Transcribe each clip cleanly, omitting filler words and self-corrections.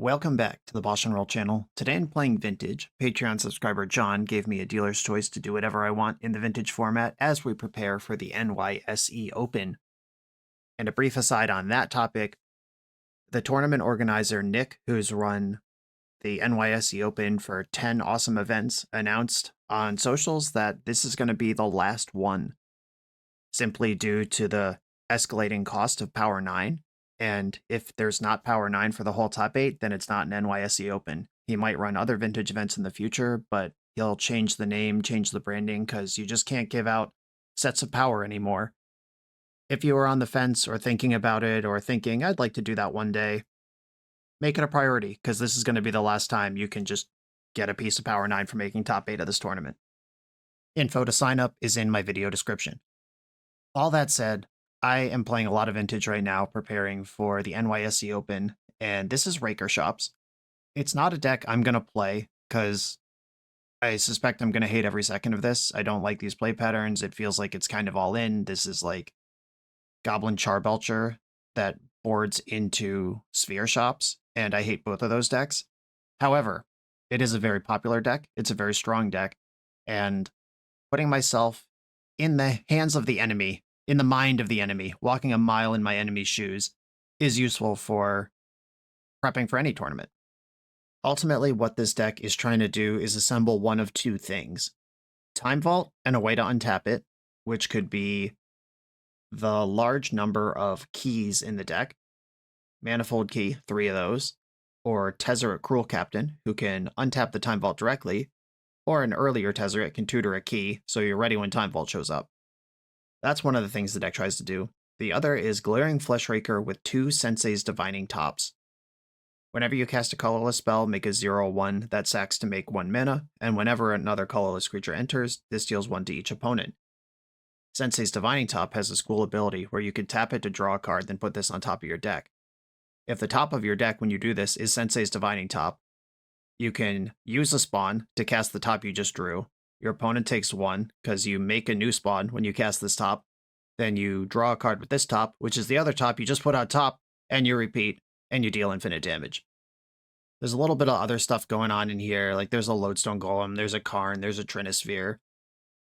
Welcome back to the BoshNRoll channel. Today I'm playing Vintage. Patreon subscriber John gave me a dealer's choice to do whatever I want in the Vintage format as we prepare for the NYSE Open. And a brief aside on that topic, the tournament organizer Nick, who's run the NYSE Open for 10 awesome events, announced on socials that this is going to be the last one, simply due to the escalating cost of Power 9. And if there's not Power 9 for the whole top 8, then it's not an NYSE Open. He might run other Vintage events in the future, but he'll change the name, change the branding, because you just can't give out sets of power anymore. If you are on the fence or thinking about it or thinking, I'd like to do that one day, make it a priority, because this is going to be the last time you can just get a piece of Power 9 for making top 8 of this tournament. Info to sign up is in my video description. All that said, I am playing a lot of Vintage right now, preparing for the NYSE Open, and this is Raker Shops. It's not a deck I'm going to play, because I suspect I'm going to hate every second of this. I don't like these play patterns. It feels like it's kind of all in. This is like Goblin Charbelcher that boards into Sphere Shops, and I hate both of those decks. However, it is a very popular deck. It's a very strong deck, and putting myself in the hands of the enemy, in the mind of the enemy, walking a mile in my enemy's shoes, is useful for prepping for any tournament. Ultimately, what this deck is trying to do is assemble one of two things. Time Vault and a way to untap it, which could be the large number of keys in the deck. Manifold Key, 3 of those. Or Tezzeret Cruel Captain, who can untap the Time Vault directly. Or an earlier Tezzeret can tutor a key, so you're ready when Time Vault shows up. That's one of the things the deck tries to do. The other is Glaring Flesh Raker with 2 Sensei's Divining Tops. Whenever you cast a colorless spell, make a 0/1 that sacks to make 1 mana, and whenever another colorless creature enters, this deals 1 to each opponent. Sensei's Divining Top has a school ability where you can tap it to draw a card, then put this on top of your deck. If the top of your deck when you do this is Sensei's Divining Top, you can use a spawn to cast the top you just drew. Your opponent takes 1, because you make a new spawn when you cast this top. Then you draw a card with this top, which is the other top you just put on top, and you repeat, and you deal infinite damage. There's a little bit of other stuff going on in here, like there's a Lodestone Golem, there's a Karn, there's a Trinisphere.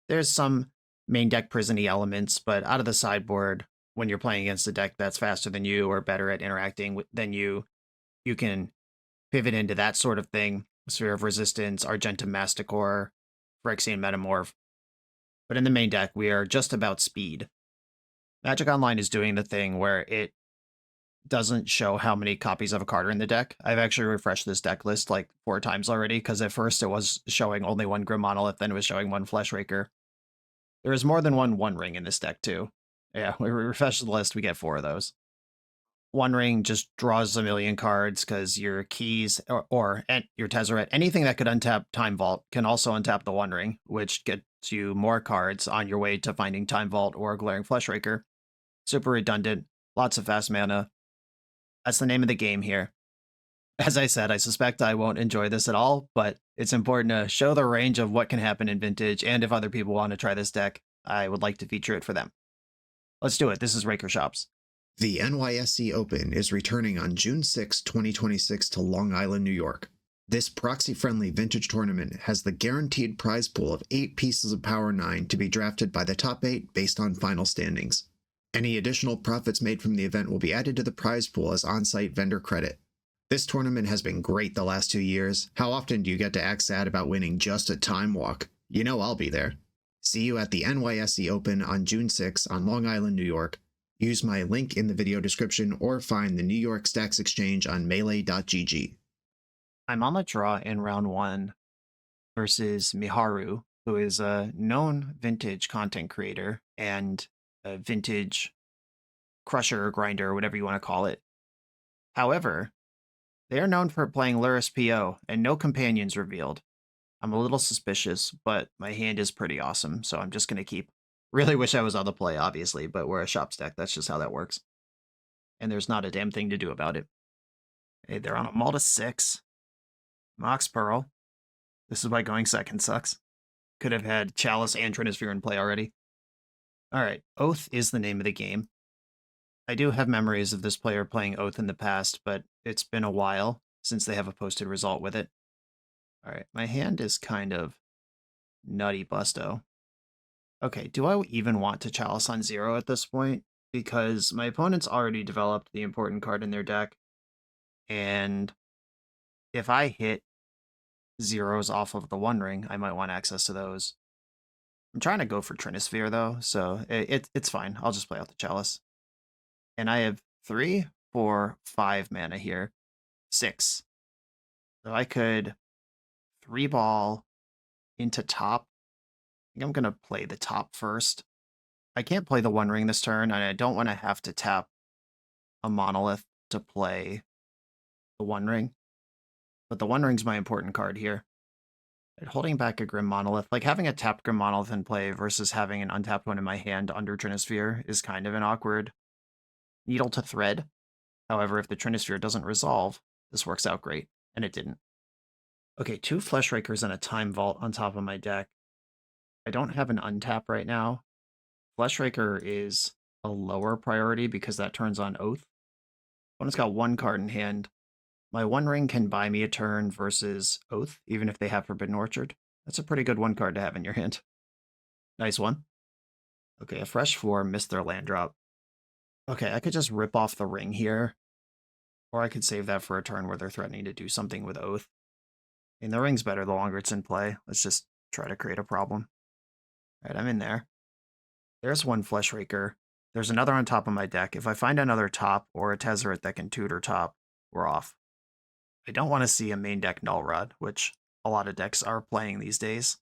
There's some main deck prison-y elements, but out of the sideboard, when you're playing against a deck that's faster than you or better at interacting than you can pivot into that sort of thing. Sphere of Resistance, Argentum Masticore, Phyrexian Metamorph. But in the main deck, we are just about speed. Magic Online is doing the thing where it doesn't show how many copies of a card are in the deck. I've actually refreshed this deck list like 4 times already, because at first it was showing only 1 Grim Monolith, then it was showing 1 Flesh Raker. There is more than one Ring in this deck too. Yeah, we refresh the list, we get 4 of those. One Ring just draws a million cards, because your keys or your Tezzeret, anything that could untap Time Vault can also untap the One Ring, which gets you more cards on your way to finding Time Vault or Glaring Flesh Raker. Super redundant, lots of fast mana. That's the name of the game here. As I said, I suspect I won't enjoy this at all, but it's important to show the range of what can happen in Vintage, and if other people want to try this deck, I would like to feature it for them. Let's do it. This is Raker Shops. The NYSE Open is returning on June 6, 2026 to Long Island, New York. This proxy-friendly Vintage tournament has the guaranteed prize pool of 8 pieces of Power 9 to be drafted by the top 8 based on final standings. Any additional profits made from the event will be added to the prize pool as on-site vendor credit. This tournament has been great the last 2 years. How often do you get to act sad about winning just a time walk? You know I'll be there. See you at the NYSE Open on June 6 on Long Island, New York. Use my link in the video description or find the New York Stacks Exchange on melee.gg. I'm on the draw in round 1 versus Miharu, who is a known Vintage content creator and a Vintage crusher or grinder, or whatever you want to call it. However, they are known for playing Luris PO and no companions revealed. I'm a little suspicious, but my hand is pretty awesome, so I'm just going to keep. Really wish I was on the play, obviously, but we're a Shops deck. That's just how that works. And there's not a damn thing to do about it. Hey, they're on a Malta 6. Mox Pearl. This is why going second sucks. Could have had Chalice and Trinisphere in play already. Alright, Oath is the name of the game. I do have memories of this player playing Oath in the past, but it's been a while, since they have a posted result with it. All right, my hand is kind of nutty busto. Okay, do I even want to Chalice on 0 at this point? Because my opponent's already developed the important card in their deck, and if I hit zeros off of the One Ring, I might want access to those. I'm trying to go for Trinisphere, though, so it's fine. I'll just play out the Chalice. And I have 3, 4, 5 mana here. 6. So I could 3-ball into top. I think I'm going to play the top first. I can't play the One Ring this turn, and I don't want to have to tap a Monolith to play the One Ring. But the One Ring's my important card here. And holding back a Grim Monolith, like having a tapped Grim Monolith in play versus having an untapped one in my hand under Trinisphere is kind of an awkward needle to thread. However, if the Trinisphere doesn't resolve, this works out great, and it didn't. Okay, 2 Flesh Rakers and a Time Vault on top of my deck. I don't have an untap right now. Flesh Raker is a lower priority because that turns on Oath. Opponent's got 1 card in hand. My One Ring can buy me a turn versus Oath, even if they have Forbidden Orchard. That's a pretty good 1 card to have in your hand. Nice one. Okay, a fresh 4 missed their land drop. Okay, I could just rip off the ring here, or I could save that for a turn where they're threatening to do something with Oath. And the ring's better the longer it's in play. Let's just try to create a problem. All right, I'm in there. There's 1 Flesh Raker. There's another on top of my deck. If I find another top or a Tezzeret that can tutor top, we're off. I don't want to see a main deck Null Rod, which a lot of decks are playing these days.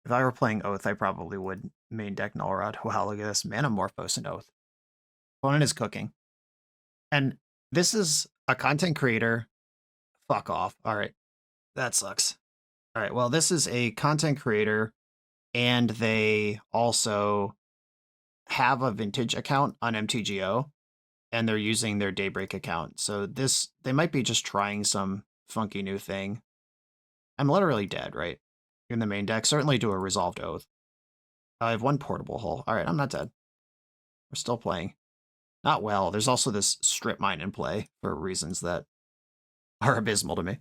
If I were playing Oath, I probably would main deck Null Rod. Wow, look at this. Manamorphose and Oath. Opponent is cooking. And this is a content creator. Fuck off. All right. That sucks. All right, well, this is a content creator, and they also have a vintage account on MTGO, and they're using their Daybreak account. So they might be just trying some funky new thing. I'm literally dead, right? In the main deck. Certainly do a Resolved Oath. I have 1 Portable Hull. All right, I'm not dead. We're still playing. Not well. There's also this Strip Mine in play for reasons that are abysmal to me.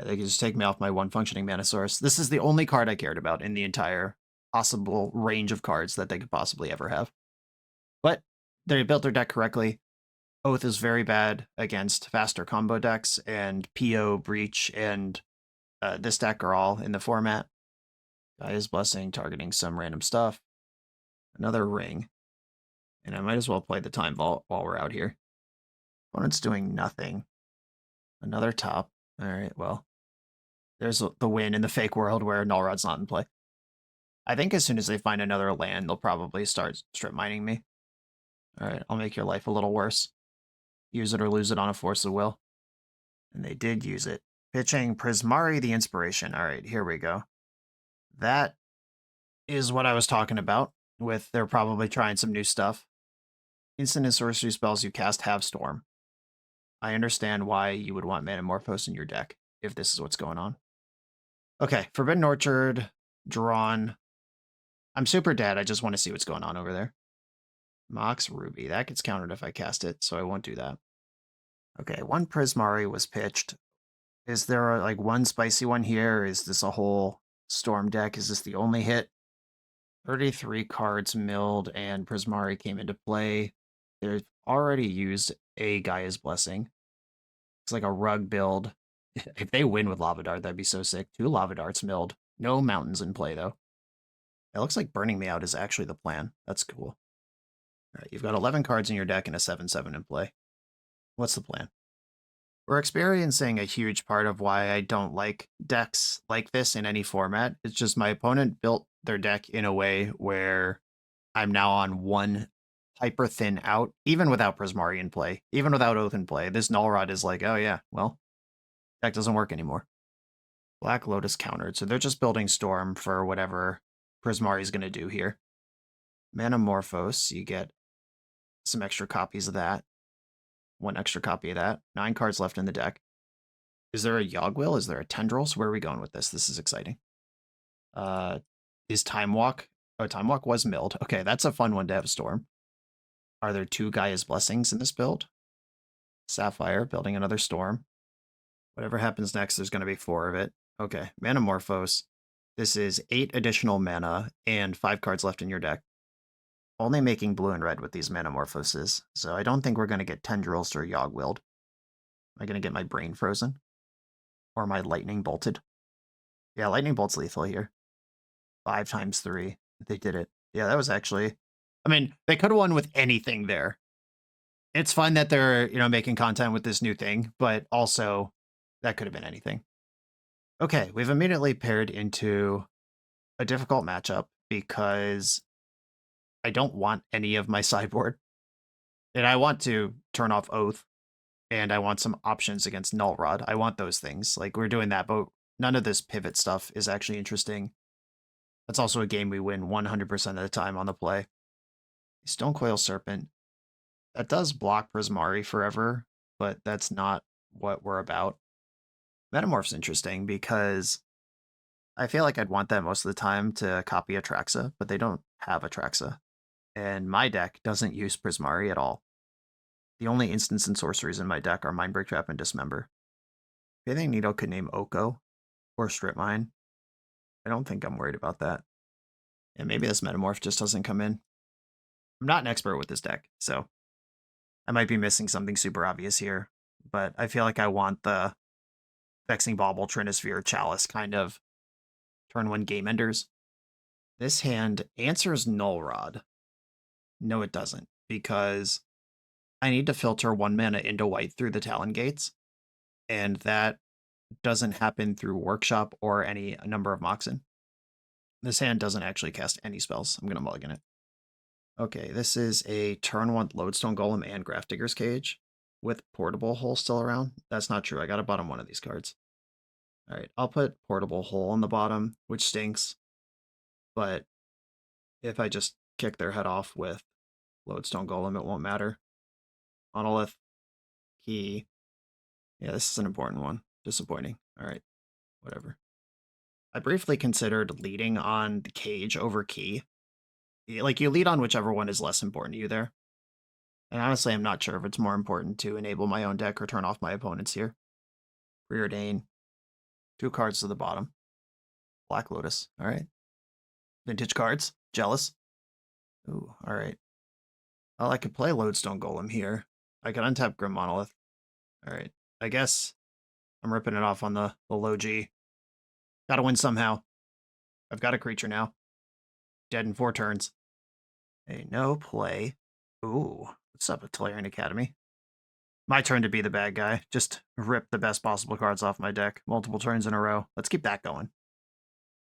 They can just take me off my 1 functioning mana source. This is the only card I cared about in the entire possible range of cards that they could possibly ever have. But they built their deck correctly. Oath is very bad against faster combo decks, and PO, Breach, and this deck are all in the format. Gaia's Blessing, targeting some random stuff. Another ring. And I might as well play the Time Vault while we're out here. Opponent's doing nothing. Another top. All right, well. There's the win in the fake world where Null Rod's not in play. I think as soon as they find another land, they'll probably start strip mining me. All right, I'll make your life a little worse. Use it or lose it on a force of will. And they did use it. Pitching Prismari the Inspiration. All right, here we go. That is what I was talking about with they're probably trying some new stuff. Instant and sorcery spells you cast have Storm. I understand why you would want Manamorphose in your deck if this is what's going on. Okay, Forbidden Orchard, drawn. I'm super dead. I just want to see what's going on over there. Mox Ruby. That gets countered if I cast it, so I won't do that. Okay, 1 Prismari was pitched. Is there like 1 spicy one here? Is this a whole Storm deck? Is this the only hit? 33 cards milled and Prismari came into play. They've already used a Gaia's Blessing. It's like a rug build. If they win with Lava Dart, that'd be so sick. 2 Lava Darts milled. No mountains in play, though. It looks like Burning Me Out is actually the plan. That's cool. All right, you've got 11 cards in your deck and a 7/7 in play. What's the plan? We're experiencing a huge part of why I don't like decks like this in any format. It's just my opponent built their deck in a way where I'm now on 1 hyper thin out, even without Prismari in play, even without Oath in play. This Null Rod is like, oh yeah, well, deck doesn't work anymore. Black Lotus countered, so they're just building Storm for whatever Prismari is going to do here. Manamorphose, you get some extra copies of that. 1 extra copy of that. 9 cards left in the deck. Is there a Yogwill? Is there a Tendrils? Where are we going with this? This is exciting. Is Time Walk? Oh, Time Walk was milled. Okay, that's a fun one to have Storm. Are there 2 Gaia's Blessings in this build? Sapphire, building another Storm. Whatever happens next, there's going to be 4 of it. Okay, Manamorphose. This is 8 additional mana and 5 cards left in your deck. Only making blue and red with these Manamorphoses, so I don't think we're going to get Tendrils or Yogg-Willed. Am I going to get my brain frozen? Or my lightning bolted? Yeah, lightning bolt's lethal here. 5 times 3. They did it. Yeah, that was actually... I mean, they could have won with anything there. It's fun that they're, making content with this new thing, but also that could have been anything. Okay, we've immediately paired into a difficult matchup because I don't want any of my sideboard. And I want to turn off Oath, and I want some options against Null Rod. I want those things. Like, we're doing that, but none of this pivot stuff is actually interesting. That's also a game we win 100% of the time on the play. Stonecoil Serpent. That does block Prismari forever, but that's not what we're about. Metamorph's interesting because I feel like I'd want that most of the time to copy Atraxa, but they don't have Atraxa. And my deck doesn't use Prismari at all. The only instants and sorceries in my deck are Mindbreak Trap and Dismember. If you think Nito could name Oko or Strip Mine, I don't think I'm worried about that. And maybe this Metamorph just doesn't come in. I'm not an expert with this deck, so I might be missing something super obvious here, but I feel like I want the Vexing Bauble, Trinisphere, Chalice kind of turn 1 game enders. This hand answers Null Rod. No, it doesn't, because I need to filter 1 mana into white through the Talon Gates, and that doesn't happen through Workshop or any number of Moxen. This hand doesn't actually cast any spells. I'm going to mulligan it. Okay, this is a turn 1 Lodestone Golem and Grafdigger's Cage with Portable Hole still around. That's not true. I got to bottom 1 of these cards. All right, I'll put Portable Hole on the bottom, which stinks. But if I just kick their head off with Lodestone Golem, it won't matter. Monolith, Key. Yeah, this is an important one. Disappointing. All right, whatever. I briefly considered leading on the Cage over Key. Like, you lead on whichever one is less important to you there. And honestly, I'm not sure if it's more important to enable my own deck or turn off my opponents here. Preordain. 2 cards to the bottom. Black Lotus. All right. Vintage cards. Jealous. Ooh, all right. Well, I could play Lodestone Golem here. I could untap Grim Monolith. All right. I guess I'm ripping it off on the low G. Gotta win somehow. I've got a creature now. Dead in 4 turns. Hey, no play. Ooh, what's up, Tolarian Academy? My turn to be the bad guy. Just rip the best possible cards off my deck. Multiple turns in a row. Let's keep that going.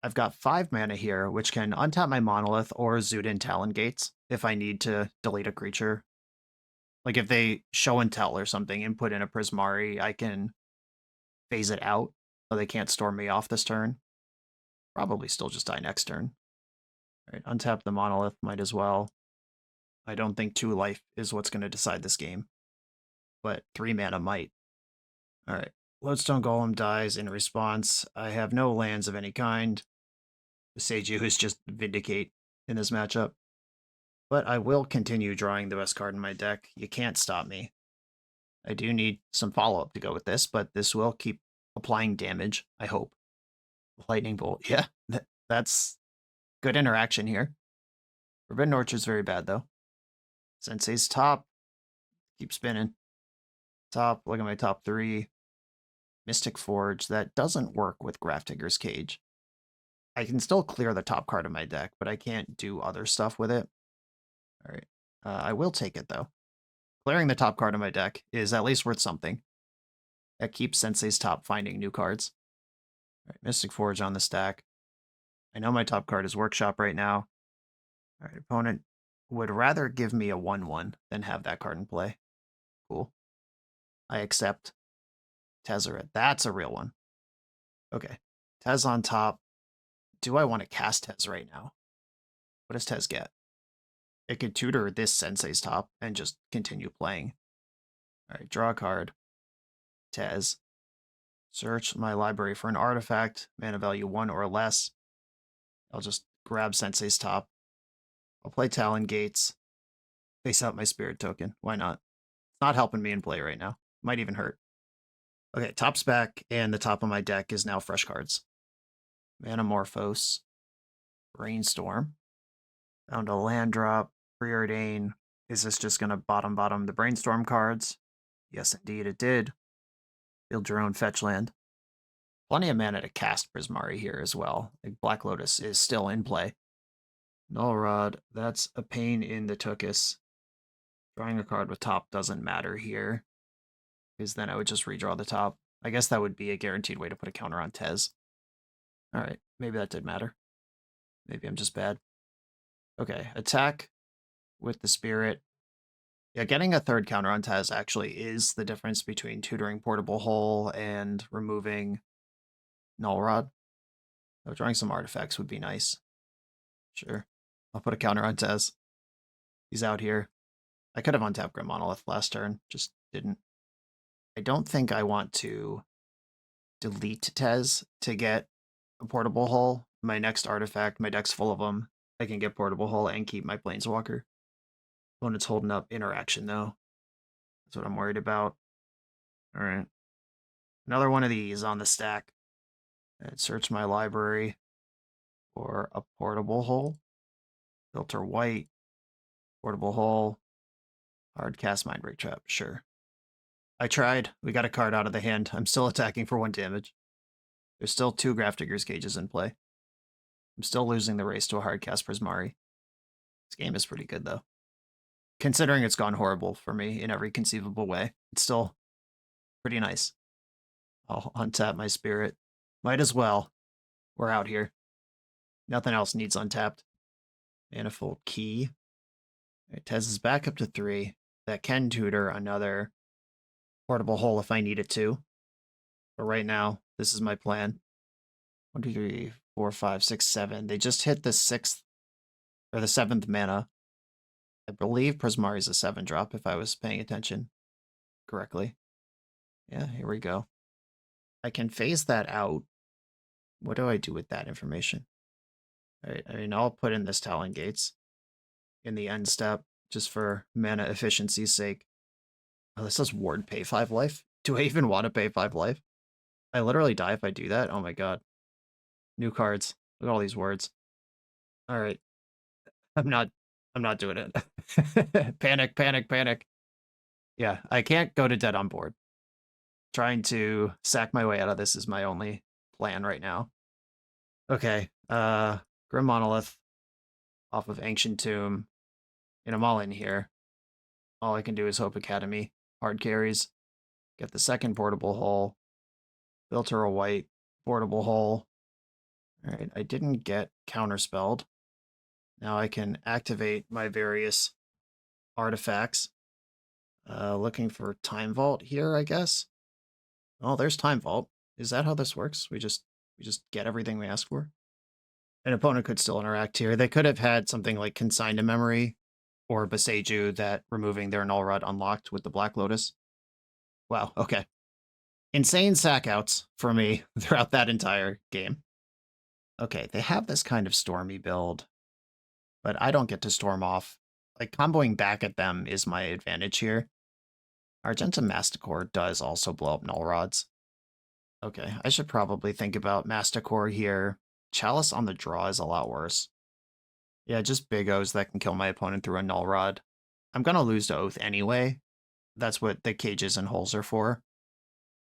I've got 5 mana here, which can untap my Monolith or Zoot in Talon Gates if I need to delete a creature. Like, if they show and tell or something and put in a Prismari, I can phase it out so they can't storm me off this turn. Probably still just die next turn. All right, untap the Monolith, might as well. I don't think 2 life is what's going to decide this game, but 3 mana might. All right, Lodestone Golem dies in response. I have no lands of any kind. Seiju is just Vindicate in this matchup. But I will continue drawing the best card in my deck. You can't stop me. I do need some follow-up to go with this, but this will keep applying damage, I hope. Lightning Bolt, yeah, that's good interaction here. Forbidden Orchard's very bad, though. Sensei's top. Keep spinning. Top, look at my top 3. Mystic Forge, that doesn't work with Grafdigger's Cage. I can still clear the top card of my deck, but I can't do other stuff with it. All right. I will take it, though. Clearing the top card of my deck is at least worth something. That keeps Sensei's top finding new cards. All right, Mystic Forge on the stack. I know my top card is Workshop right now. All right, opponent would rather give me a 1/1 than have that card in play. Cool. I accept. Tezzeret. That's a real one. Okay. Tez on top. Do I want to cast Tez right now? What does Tez get? It could tutor this Sensei's top and just continue playing. All right, draw a card. Tez. Search my library for an artifact, mana value 1 or less. I'll just grab Sensei's top. I'll play Talon Gates. Face out my Spirit token. Why not? It's not helping me in play right now. Might even hurt. Okay, top's back, and the top of my deck is now fresh cards. Manamorphose, Brainstorm, found a land drop, Preordain. Is this just going to bottom the Brainstorm cards? Yes, indeed it did. Build your own fetch land. Plenty of mana to cast Prismari here as well. Like Black Lotus is still in play. Null Rod, that's a pain in the tuchus. Drawing a card with top doesn't matter here, because then I would just redraw the top. I guess that would be a guaranteed way to put a counter on Tez. Alright, maybe that did matter. Maybe I'm just bad. Okay, attack with the Spirit. Yeah, getting a third counter on Tez actually is the difference between tutoring Portable Hole and removing Null Rod. So drawing some artifacts would be nice. Sure. I'll put a counter on Tez. He's out here. I could have untapped Grim Monolith last turn, just didn't. I don't think I want to delete Tez to get a Portable Hole. My next artifact, my deck's full of them. I can get Portable Hole and keep my Planeswalker. Opponent's holding up interaction, though. That's what I'm worried about. Alright. Another one of these on the stack. And search my library for a Portable Hole. Filter white. Portable Hole. Hard cast Mindbreak Trap, sure. I tried. We got a card out of the hand. I'm still attacking for 1 damage. There's still 2 Grafdigger's Cages in play. I'm still losing the race to a hard cast Prismari. This game is pretty good, though. Considering it's gone horrible for me in every conceivable way, it's still pretty nice. I'll untap my Spirit. Might as well. We're out here. Nothing else needs untapped. Manifold Key. Right, Tez is back up to 3. That can tutor another Portable Hole if I need it to. But right now, this is my plan. 1, 2, 3, 4, 5, 6, 7. They just hit the 6th or the 7th mana. I believe Prismari is a 7-drop if I was paying attention correctly. Yeah, here we go. I can phase that out. What do I do with that information? All right, I mean, I'll put in this Talon Gates in the end step just for mana efficiency's sake. Oh, this does Ward pay 5 life? Do I even want to pay 5 life? I literally die if I do that? Oh my god. New cards. Look at all these words. Alright. I'm not doing it. Panic, panic, panic. Yeah, I can't go to dead on board. Trying to sack my way out of this is my only plan right now. Okay, Grim Monolith off of Ancient Tomb. And I'm all in here. All I can do is Hope Academy. Hard carries. Get the second Portable Hole. Filter a white Portable Hole. Alright, I didn't get counterspelled. Now I can activate my various artifacts. Looking for Time Vault here, I guess. Oh, there's Time Vault. Is that how this works? We just get everything we ask for? An opponent could still interact here. They could have had something like Consign to Memory or Beseju that removing their Null Rod unlocked with the Black Lotus. Wow, okay. Insane sackouts for me throughout that entire game. Okay, they have this kind of stormy build, but I don't get to storm off. Like, comboing back at them is my advantage here. Argentum Masticore does also blow up Null Rods. Okay, I should probably think about Masticore here. Chalice on the draw is a lot worse. Yeah, just big O's that can kill my opponent through a Null Rod. I'm gonna lose to Oath anyway. That's what the cages and holes are for.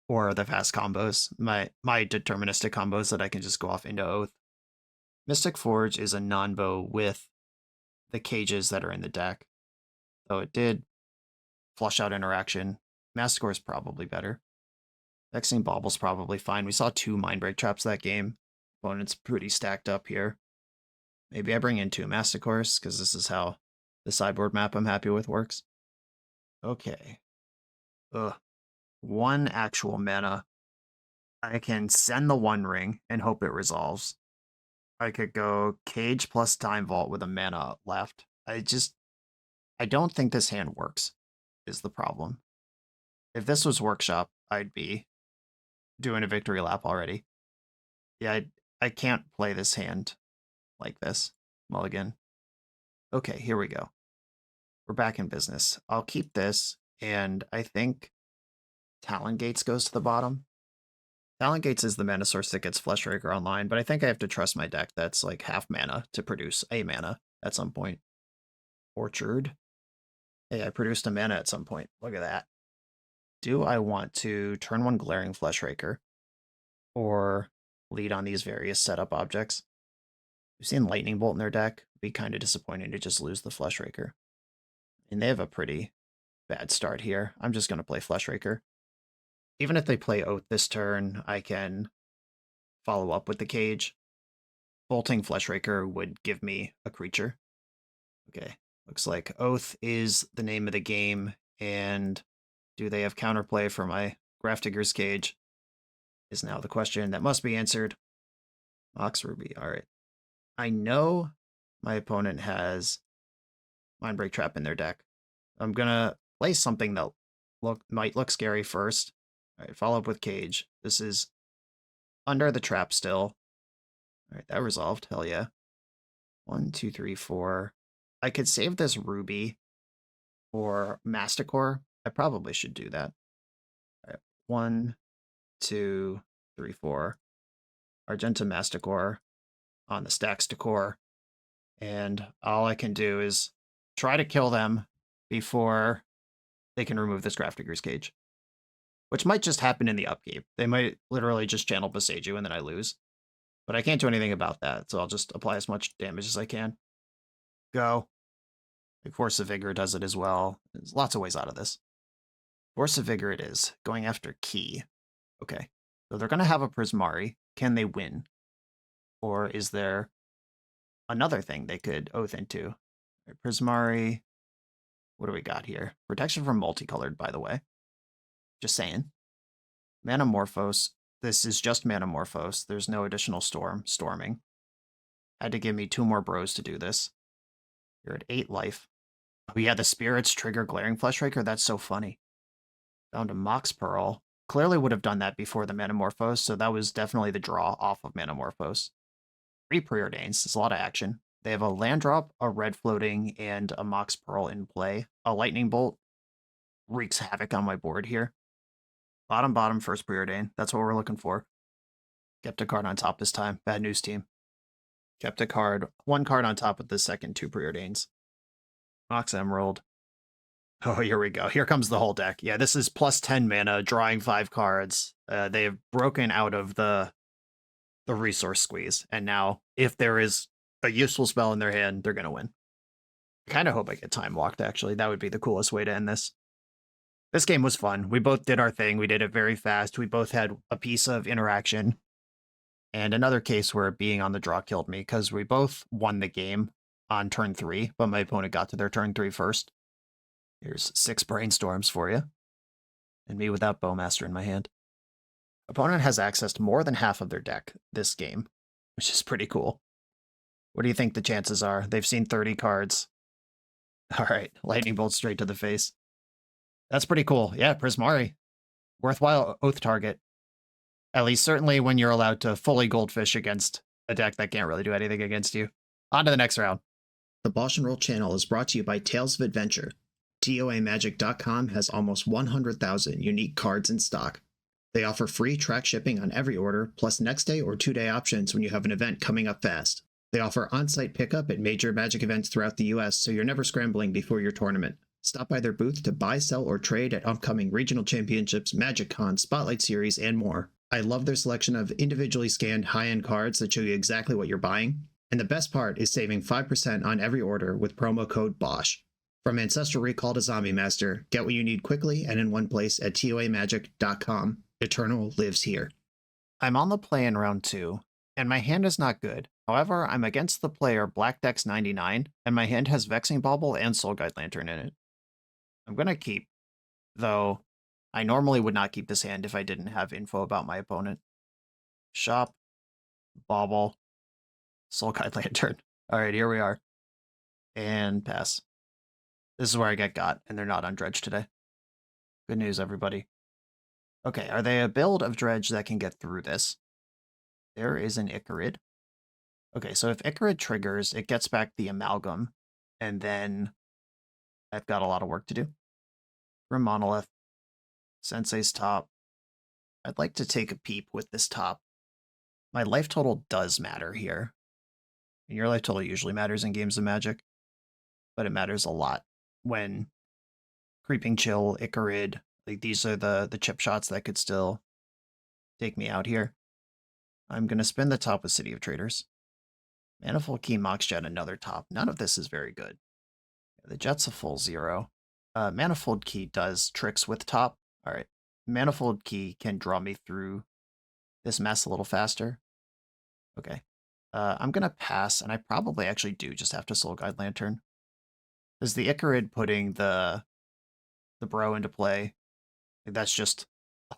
Or the fast combos. My deterministic combos that I can just go off into Oath. Mystic Forge is a non-bow with the cages that are in the deck. Though it did flush out interaction. Masticore is probably better. Vexing Bauble's probably fine. We saw 2 Mindbreak Traps that game. Opponent's pretty stacked up here. Maybe I bring in 2 Masticores, because this is how the sideboard map I'm happy with works. Okay. Ugh. 1 actual mana. I can send the One Ring and hope it resolves. I could go Cage plus Time Vault with a mana left. I don't think this hand works, is the problem. If this was Workshop, I'd be doing a victory lap already. Yeah, I can't play this hand like this. Mulligan. Okay, here we go. We're back in business. I'll keep this, and I think Talon Gates goes to the bottom. Talon Gates is the mana source that gets Flesh Raker online, but I think I have to trust my deck that's like half mana to produce a mana at some point. Orchard. Hey, I produced a mana at some point. Look at that. Do I want to turn one Glaring Flesh Raker or lead on these various setup objects? We've seen Lightning Bolt in their deck. It'd be kind of disappointing to just lose the Flesh Raker. And they have a pretty bad start here. I'm just going to play Flesh Raker. Even if they play Oath this turn, I can follow up with the Cage. Bolting Flesh Raker would give me a creature. Okay, looks like Oath is the name of the game, and do they have counterplay for my Grafdigger's Cage? Is now the question that must be answered. Mox Ruby, alright. I know my opponent has Mindbreak Trap in their deck. I'm gonna play something that might look scary first. Alright, follow up with Cage. This is under the trap still. Alright, that resolved. Hell yeah. 1, 2, 3, 4. I could save this Ruby for Masticore. I probably should do that. Alright, 1, 2, 3, 4. Argenta Masticore on the Stacks Decor. And all I can do is try to kill them before they can remove this Grafdigger's Cage. Which might just happen in the upkeep. They might literally just channel Boseiju and then I lose. But I can't do anything about that, so I'll just apply as much damage as I can. Go. Like Force of Vigor does it as well. There's lots of ways out of this. Force of Vigor it is. Going after Key. Okay. So they're going to have a Prismari. Can they win? Or is there another thing they could Oath into? Prismari. What do we got here? Protection from Multicolored, by the way. Just saying. Manamorphose. This is just Manamorphose. There's no additional storming. Had to give me 2 more bros to do this. You're at 8 life. Oh yeah, the spirits trigger Glaring Flesh Raker. That's so funny. Found a Mox Pearl. Clearly would have done that before the Manamorphose, so that was definitely the draw off of Manamorphose. 3 Preordains. There's a lot of action. They have a land drop, a red floating, and a Mox Pearl in play. A Lightning Bolt wreaks havoc on my board here. Bottom, first Preordain. That's what we're looking for. Kept a card on top this time. Bad news, team. Kept a card. 1 card on top of the second 2 Preordains. Mox Emerald. Oh, here we go. Here comes the whole deck. Yeah, this is plus 10 mana, drawing 5 cards. They have broken out of the resource squeeze. And now, if there is a useful spell in their hand, they're going to win. I kind of hope I get time walked, actually. That would be the coolest way to end this. This game was fun. We both did our thing. We did it very fast. We both had a piece of interaction. And another case where being on the draw killed me, because we both won the game on turn 3, but my opponent got to their turn 3 first. Here's 6 brainstorms for you. And me without Bowmaster in my hand. Opponent has accessed more than half of their deck this game, which is pretty cool. What do you think the chances are? They've seen 30 cards. Alright, Lightning Bolt straight to the face. That's pretty cool. Yeah, Prismari. Worthwhile Oath target. At least certainly when you're allowed to fully Goldfish against a deck that can't really do anything against you. On to the next round. The BoshNRoll channel is brought to you by Tales of Adventure. TOAMagic.com has almost 100,000 unique cards in stock. They offer free track shipping on every order, plus next day or 2-day options when you have an event coming up fast. They offer on-site pickup at major Magic events throughout the US, so you're never scrambling before your tournament. Stop by their booth to buy, sell, or trade at upcoming regional championships, Magic Con, Spotlight Series, and more. I love their selection of individually scanned high-end cards that show you exactly what you're buying. And the best part is saving 5% on every order with promo code BOSH. From Ancestral Recall to Zombie Master, get what you need quickly and in one place at TOAMagic.com. Eternal lives here. I'm on the play in round 2, and my hand is not good. However, I'm against the player Black Dex 99, and my hand has Vexing Bauble and Soul Guide Lantern in it. I'm going to keep, though I normally would not keep this hand if I didn't have info about my opponent. Shop, Bauble, Soul Guide Lantern. Alright, here we are. And pass. This is where I get got, and they're not on Dredge today. Good news, everybody. Okay, are they a build of Dredge that can get through this? There is an Icarid. Okay, so if Icarid triggers, it gets back the Amalgam, and then I've got a lot of work to do. From Monolith. Sensei's top. I'd like to take a peep with this top. My life total does matter here. And your life total usually matters in games of Magic, but it matters a lot when Creeping Chill, Icarid, like these are the chip shots that could still take me out here. I'm going to spin the top with City of Traders. Manifold Key, Mox Jet, another top. None of this is very good. The Jet's a full 0. Manifold Key does tricks with top. All right. Manifold Key can draw me through this mess a little faster. Okay. I'm going to pass, and I probably actually do just have to Soul Guide Lantern. Is the Icarid putting the bro into play? That's just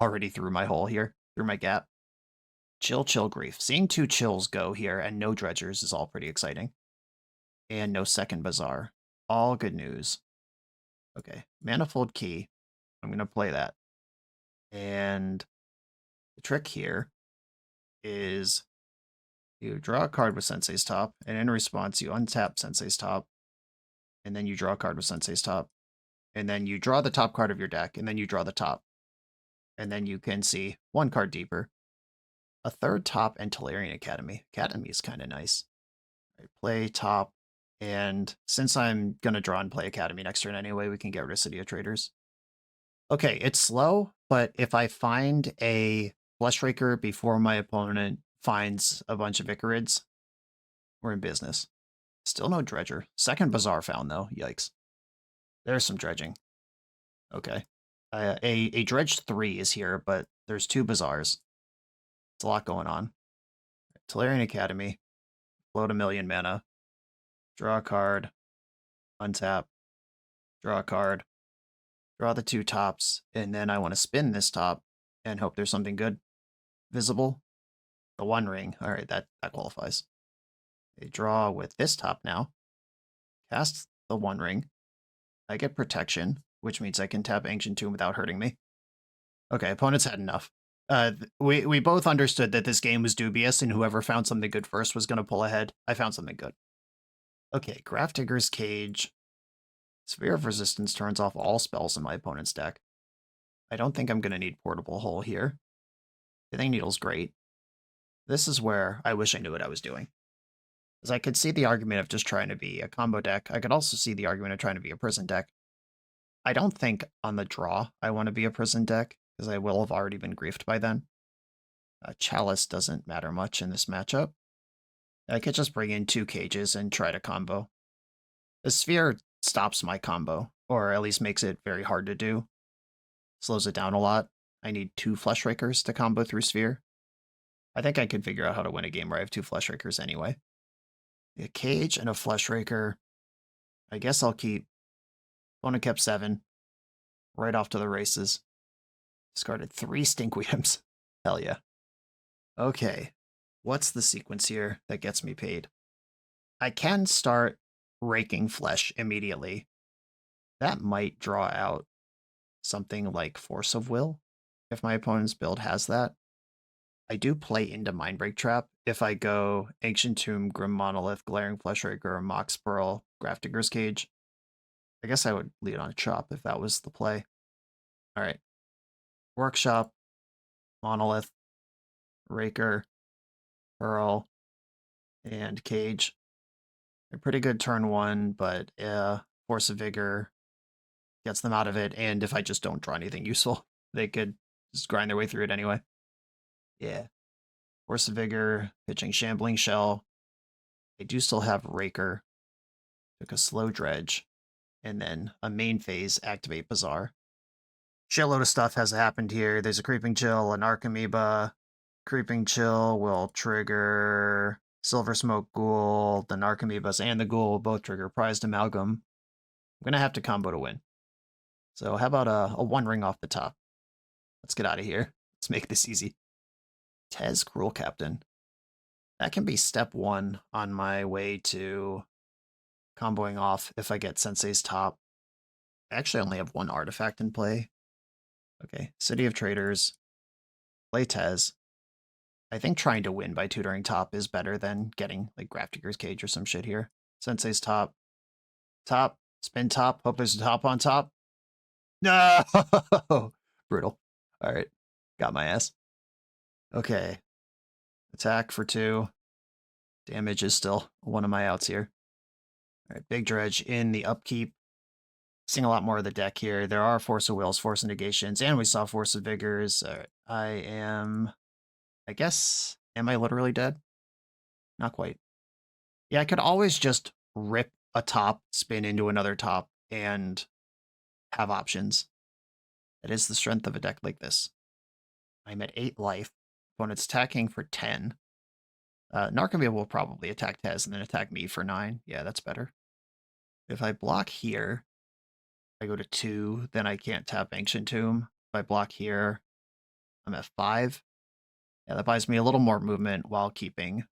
already through my hole here, through my gap. Chill, Grief. Seeing 2 chills go here and no dredgers is all pretty exciting. And no second Bazaar. All good news. Okay, Manifold Key. I'm going to play that. And the trick here is you draw a card with Sensei's top, and in response, you untap Sensei's top, and then you draw a card with Sensei's top, and then you draw the top card of your deck, and then you draw the top. And then you can see 1 card deeper. A 3rd top and Tolarian Academy. Academy is kind of nice. Right, play top, and since I'm going to draw and play Academy next turn anyway, we can get rid of City of Traders. Okay, it's slow, but if I find a Flesh Raker before my opponent finds a bunch of Icarids, we're in business. Still no Dredger. Second Bazaar found, though. Yikes. There's some dredging. Okay. A Dredge 3 is here, but there's 2 Bazaars. It's a lot going on. Tolarian Academy. Float 1,000,000 mana. Draw a card. Untap. Draw a card. Draw the 2 tops, and then I want to spin this top and hope there's something good visible. The 1 ring. All right, that qualifies. They draw with this top now. Cast the 1 ring. I get protection, which means I can tap Ancient Tomb without hurting me. Okay, opponents had enough. We both understood that this game was dubious, and whoever found something good first was going to pull ahead. I found something good. Okay, Grafdigger's Cage. Sphere of Resistance turns off all spells in my opponent's deck. I don't think I'm going to need Portable Hole here. Pithing Needle's great. This is where I wish I knew what I was doing. Because I could see the argument of just trying to be a combo deck. I could also see the argument of trying to be a prison deck. I don't think on the draw I want to be a prison deck, because I will have already been griefed by then. Chalice doesn't matter much in this matchup. I could just bring in 2 cages and try to combo. The Sphere stops my combo, or at least makes it very hard to do. Slows it down a lot. I need 2 Flesh Rakers to combo through Sphere. I think I could figure out how to win a game where I have 2 Flesh Rakers anyway. A cage and a Flesh Raker. I guess I'll keep. Opponent kept 7. Right off to the races. Discarded 3 Stinkweedums. Hell yeah. Okay. What's the sequence here that gets me paid? I can start raking flesh immediately. That might draw out something like Force of Will, if my opponent's build has that. I do play into Mindbreak Trap if I go Ancient Tomb, Grim Monolith, Glaring Fleshraker, Mox Pearl, Grafdigger's Cage. I guess I would lead on a Chop if that was the play. Alright. Workshop, Monolith, Raker, Pearl, and Cage. A pretty good turn 1, but Force of Vigor gets them out of it, and if I just don't draw anything useful, they could just grind their way through it anyway. Yeah. Force of Vigor, pitching Shambling Shell. I do still have Raker. Took a slow Dredge. And then a main phase, activate Bazaar. Shitload of stuff has happened here. There's a Creeping Chill, an Archamoeba. Creeping Chill will trigger Silver Smoke Ghoul. The Archamoebas and the Ghoul will both trigger Prized Amalgam. I'm going to have to combo to win. So how about a 1 ring off the top? Let's get out of here. Let's make this easy. Tez, Cruel Captain. That can be step 1 on my way to comboing off if I get Sensei's top. I actually only have 1 artifact in play. Okay, City of Traders. Play Tez. I think trying to win by tutoring top is better than getting like Grafdigger's Cage or some shit here. Sensei's top. Top. Spin top. Hope there's a top on top. No! Brutal. All right. Got my ass. Okay. Attack for 2. Damage is still one of my outs here. All right. Big Dredge in the upkeep. Seeing a lot more of the deck here. There are Force of Wills, Force of Negations, and we saw Force of Vigors. All right. I guess, am I literally dead? Not quite. Yeah, I could always just rip a top, spin into another top, and have options. That is the strength of a deck like this. I'm at 8 life. Opponent's attacking for 10. Narcomoeba will probably attack Tez and then attack me for 9. Yeah, that's better. If I block here, I go to 2, then I can't tap Ancient Tomb. If I block here, I'm at 5. Yeah, that buys me a little more movement while keeping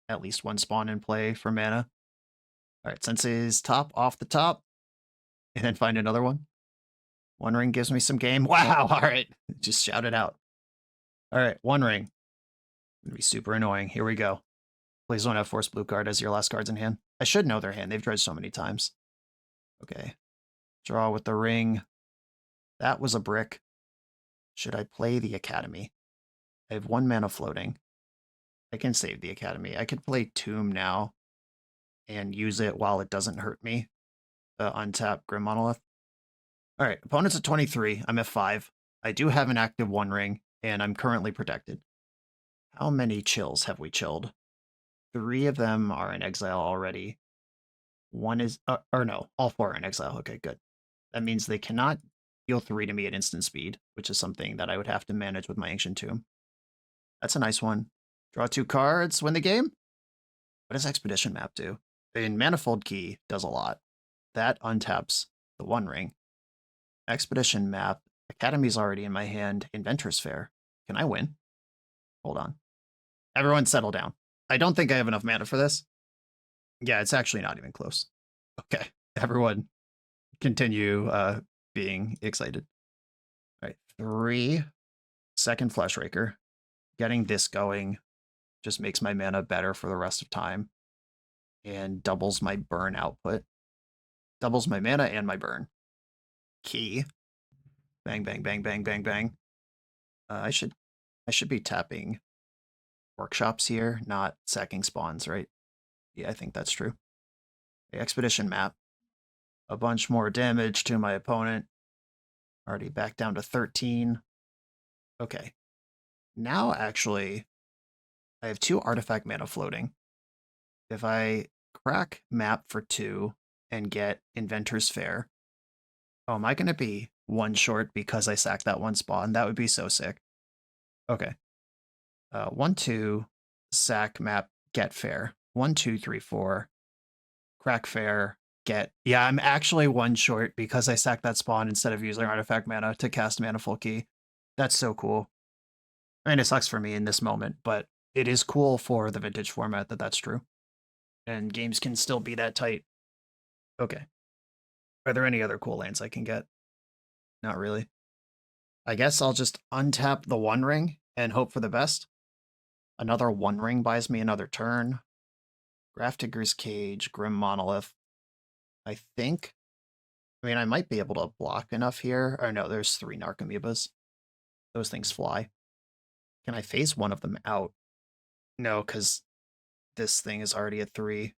at least one spawn in play for mana. All right, Sensei's top off the top, and then find another one. One Ring gives me some game. Wow, all right. Just shout it out. All right, One Ring. Gonna be super annoying. Here we go. Please don't have Force Blue card as your last cards in hand. I should know their hand. They've dredged so many times. Okay. Draw with the ring. That was a brick. Should I play the Academy? I have 1 mana floating. I can save the Academy. I could play Tomb now and use it while it doesn't hurt me. Untap Grim Monolith. All right, opponent's at 23. I'm at 5. I do have an active One Ring, and I'm currently protected. How many chills have we chilled? 3 of them are in exile already. One is, or no, all 4 are in exile. Okay, good. That means they cannot deal 3 to me at instant speed, which is something that I would have to manage with my Ancient Tomb. That's a nice one. Draw 2 cards, win the game? What does Expedition Map do? And Manifold Key does a lot. That untaps the One Ring. Expedition Map, Academy's already in my hand. Inventor's Fair. Can I win? Hold on. Everyone settle down. I don't think I have enough mana for this. Yeah, it's actually not even close. Okay, everyone continue being excited. All right, 3. Second Flesh Raker. Getting this going just makes my mana better for the rest of time and doubles my burn output. Doubles my mana and my burn. Key. Bang, bang, bang, bang, bang, bang. I should be tapping workshops here, not sacking spawns, right? Yeah, I think that's true. The Expedition Map. A bunch more damage to my opponent. Already back down to 13. Okay. Now, actually, I have 2 artifact mana floating. If I crack Map for 2 and get Inventor's Fair, oh, am I going to be 1 short because I sacked that 1 spawn? That would be so sick. Okay. 1, 2, sack Map, get Fair. 1, 2, 3, 4. Crack Fair, get. Yeah, I'm actually 1 short because I sacked that spawn instead of using artifact mana to cast Manifold Key. That's so cool. I mean, it sucks for me in this moment, but it is cool for the Vintage format that that's true. And games can still be that tight. Okay. Are there any other cool lands I can get? Not really. I guess I'll just untap the One Ring and hope for the best. Another One Ring buys me another turn. Grafdigger's Cage, Grim Monolith. I think. I mean, I might be able to block enough here. Or no, there's 3 Narcomoebas. Those things fly. Can I phase one of them out? No, because this thing is already at 3.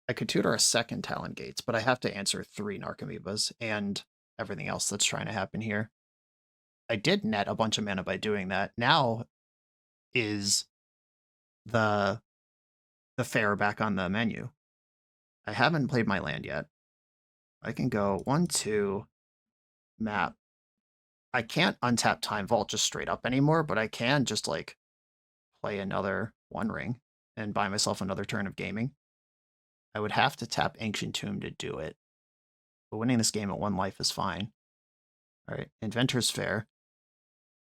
I could tutor a second Talon Gates, but I have to answer 3 Narcomoebas and everything else that's trying to happen here. I did net a bunch of mana by doing that. Now is the fair back on the menu. I haven't played my land yet. I can go 1, 2, map. I can't untap Time Vault just straight up anymore, but I can just like play another One Ring and buy myself another turn of gaming. I would have to tap Ancient Tomb to do it. But winning this game at 1 life is fine. All right, Inventor's Fair.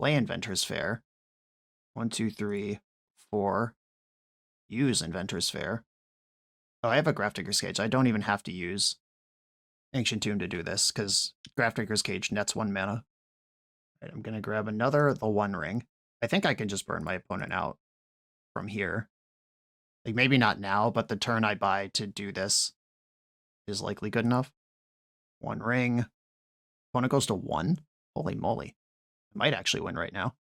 Play Inventor's Fair. 1, 2, 3, 4. Use Inventor's Fair. Oh, I have a Grafdigger's Cage. I don't even have to use Ancient Tomb to do this, because Grafdigger's Cage nets 1 mana. All right, I'm going to grab another, the One Ring. I think I can just burn my opponent out from here. Like, maybe not now, but the turn I buy to do this is likely good enough. One Ring. Opponent goes to 1? Holy moly. I might actually win right now.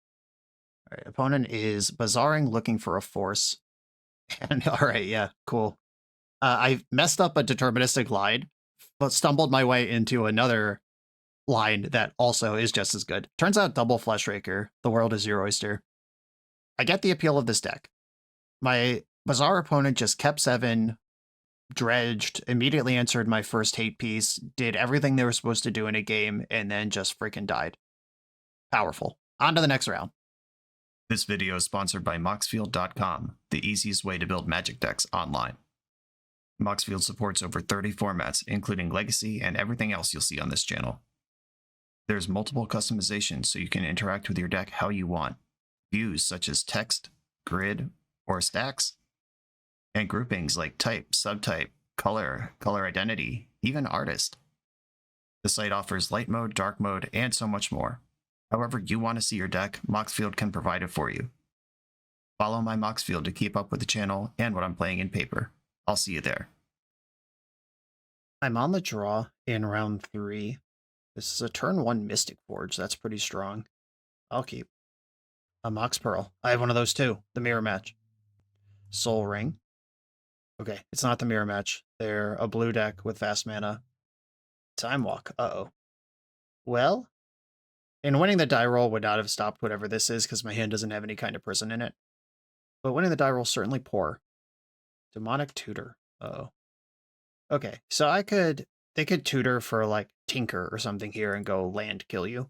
All right, opponent is bazaring, looking for a force. And all right, yeah, cool. I messed up a deterministic line, but stumbled my way into another line that also is just as good. Turns out double Flesh Raker, the world is your oyster. I get the appeal of this deck. My Bazaar opponent just kept 7, dredged, immediately answered my first hate piece, did everything they were supposed to do in a game, and then just freaking died. Powerful. On to the next round. This video is sponsored by Moxfield.com, the easiest way to build Magic decks online. Moxfield supports over 30 formats, including Legacy and everything else you'll see on this channel. There's multiple customizations so you can interact with your deck how you want. Views such as text, grid, or stacks, and groupings like type, subtype, color, color identity, even artist. The site offers light mode, dark mode, and so much more. However you want to see your deck, Moxfield can provide it for you. Follow my Moxfield to keep up with the channel and what I'm playing in paper. I'll see you there. I'm on the draw in round 3. This is a turn 1 Mystic Forge. That's pretty strong. I'll keep. A Mox Pearl. I have one of those too. The Mirror Match. Soul Ring. Okay, it's not the Mirror Match. They're a blue deck with fast mana. Time Walk. Uh-oh. Well, and winning the die roll would not have stopped whatever this is because my hand doesn't have any kind of prison in it. But winning the die roll certainly poor. Demonic Tutor. Uh-oh. Okay, so they could tutor for like Tinker or something here and go land kill you.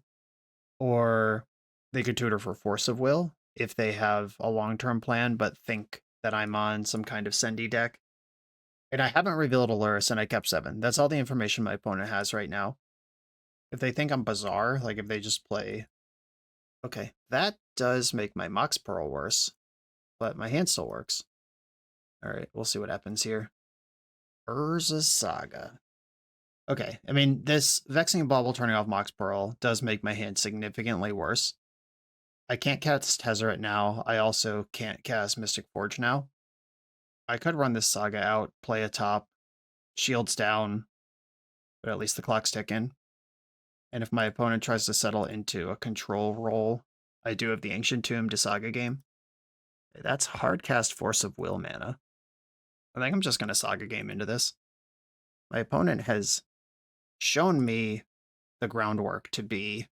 Or they could tutor for Force of Will if they have a long-term plan but think that I'm on some kind of Sendy deck. And I haven't revealed Aluris and I kept 7. That's all the information my opponent has right now. If they think I'm Bazaar, like if they just play... Okay, that does make my Mox Pearl worse, but my hand still works. Alright, we'll see what happens here. Urza Saga. Okay, I mean, this Vexing Bauble turning off Mox Pearl does make my hand significantly worse. I can't cast Tezzeret now. I also can't cast Mystic Forge now. I could run this Saga out, play a top, shields down, but at least the clock's ticking. And if my opponent tries to settle into a control role, I do have the Ancient Tomb to Saga game. That's hard cast Force of Will mana. I think I'm just going to Saga game into this. My opponent has shown me the groundwork to be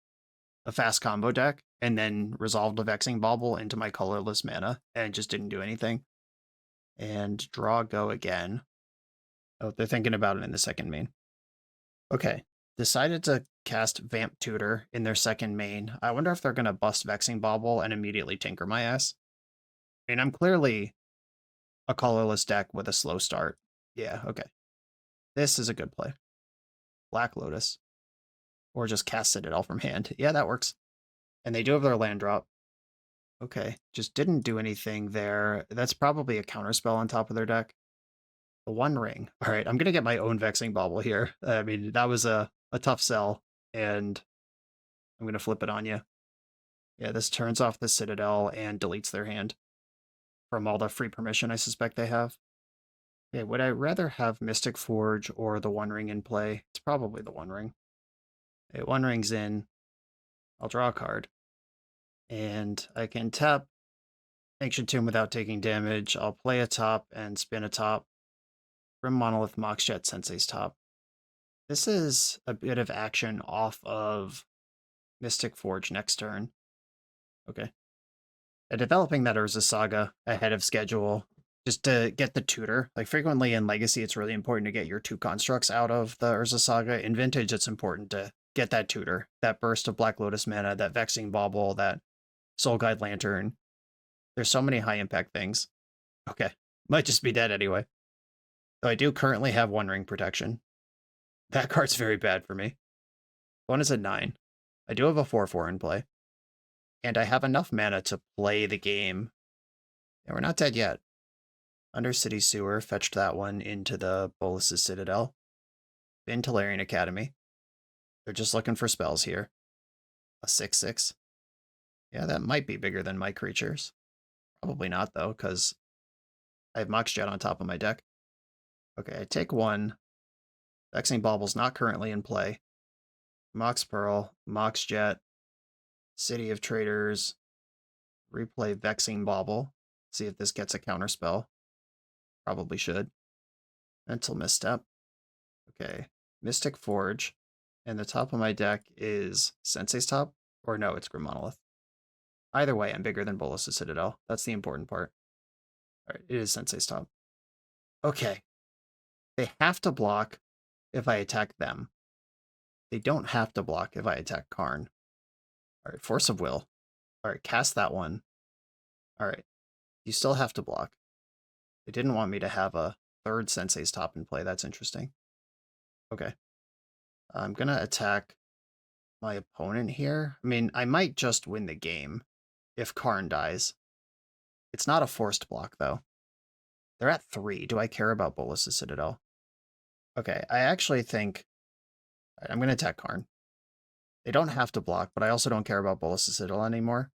a fast combo deck, and then resolved a Vexing Bauble into my colorless mana, and just didn't do anything. And draw, go again. Oh, they're thinking about it in the second main. Okay, decided to cast Vamp Tutor in their second main. I wonder if they're going to bust Vexing Bauble and immediately tinker my ass. I mean, I'm clearly a colorless deck with a slow start. Yeah, okay. This is a good play. Black Lotus. Or just cast Citadel from hand. Yeah, that works. And they do have their land drop. Okay, just didn't do anything there. That's probably a counterspell on top of their deck. The One Ring. All right, I'm going to get my own Vexing Bauble here. I mean, that was a tough sell, and I'm going to flip it on you. Yeah, this turns off the Citadel and deletes their hand from all the free permission I suspect they have. Okay, would I rather have Mystic Forge or the One Ring in play? It's probably the One Ring. Okay, One Ring's in. I'll draw a card. And I can tap Ancient Tomb without taking damage. I'll play a top and spin a top. Grim Monolith Moxjet Sensei's top. This is a bit of action off of Mystic Forge next turn. Okay. And developing that Urza Saga ahead of schedule, just to get the tutor. Like frequently in Legacy, it's really important to get your 2 constructs out of the Urza Saga. In Vintage, it's important to get that tutor, that burst of Black Lotus mana, that Vexing Bauble, that Soul Guide Lantern. There's so many high impact things. Okay, might just be dead anyway. Though I do currently have One Ring protection. That card's very bad for me. One is a 9. I do have a 4/4 in play. And I have enough mana to play the game. And we're not dead yet. Undercity Sewer, fetched that one into the Bolus's Citadel. Been to Larian Academy. They're just looking for spells here. A 6/6. Yeah, that might be bigger than my creatures. Probably not, though, because I have Moxjet on top of my deck. Okay, I take 1. Vexing Bauble's not currently in play. Mox Pearl, Moxjet. City of Traders. Replay Vexing Bauble. See if this gets a counterspell. Probably should. Mental Misstep. Okay. Mystic Forge. And the top of my deck is Sensei's Top. Or no, it's Grim Monolith. Either way, I'm bigger than Bolas' Citadel. That's the important part. Alright, it is Sensei's Top. Okay. They have to block if I attack them. They don't have to block if I attack Karn. Alright, Force of Will. Alright, cast that one. Alright, you still have to block. They didn't want me to have a third Sensei's Top in play. That's interesting. Okay. I'm gonna attack my opponent here. I mean, I might just win the game if Karn dies. It's not a forced block, though. They're at 3. Do I care about Bolas' Citadel? Okay, I actually think... I'm going to attack Karn. They don't have to block, but I also don't care about Bolas' Citadel anymore.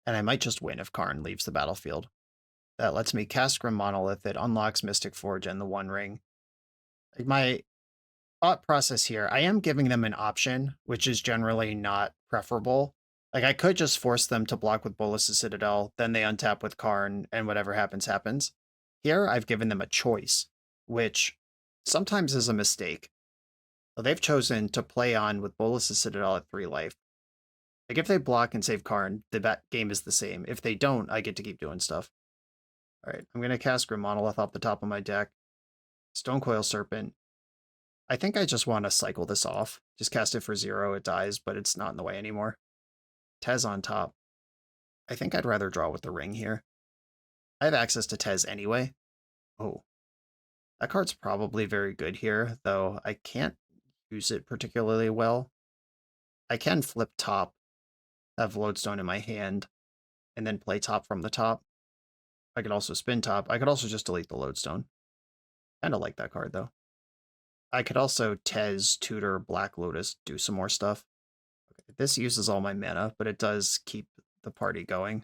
And I might just win if Karn leaves the battlefield. That lets me cast Grim Monolith. It unlocks Mystic Forge and the One Ring. Like, my thought process here, I am giving them an option, which is generally not preferable. Like, I could just force them to block with Bolas' Citadel, then they untap with Karn, and whatever happens, happens. Here, I've given them a choice, which sometimes is a mistake. So they've chosen to play on with Bolas' Citadel at 3 life. Like, if they block and save Karn, the game is the same. If they don't, I get to keep doing stuff. Alright, I'm going to cast Grim Monolith off the top of my deck. Stonecoil Serpent. I think I just want to cycle this off. Just cast it for 0, it dies, but it's not in the way anymore. Tez on top. I think I'd rather draw with the ring here. I have access to Tez anyway. Oh. That card's probably very good here, though I can't use it particularly well. I can flip top, have Lodestone in my hand, and then play top from the top. I could also spin top. I could also just delete the Lodestone. Kind of like that card, though. I could also Tez, Tutor, Black Lotus, do some more stuff. Okay, this uses all my mana, but it does keep the party going.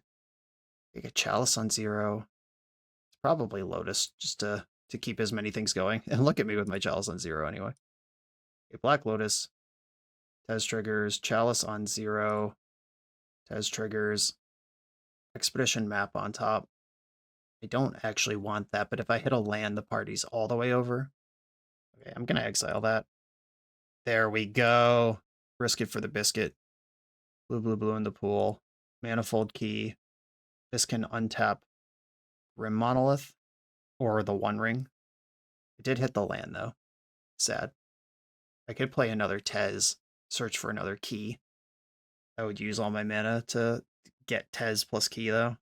Take a Chalice on 0. It's probably Lotus, just to keep as many things going. And look at me with my Chalice on 0 anyway. Okay, Black Lotus. Tez triggers. Chalice on 0. Tez triggers. Expedition map on top. I don't actually want that, but if I hit a land, the party's all the way over. Okay, I'm going to exile that. There we go. Risk it for the biscuit. Blue, blue, blue in the pool. Manifold Key. This can untap Grim Monolith or the One Ring. It did hit the land, though. Sad. I could play another Tez, search for another key. I would use all my mana to get Tez plus key, though.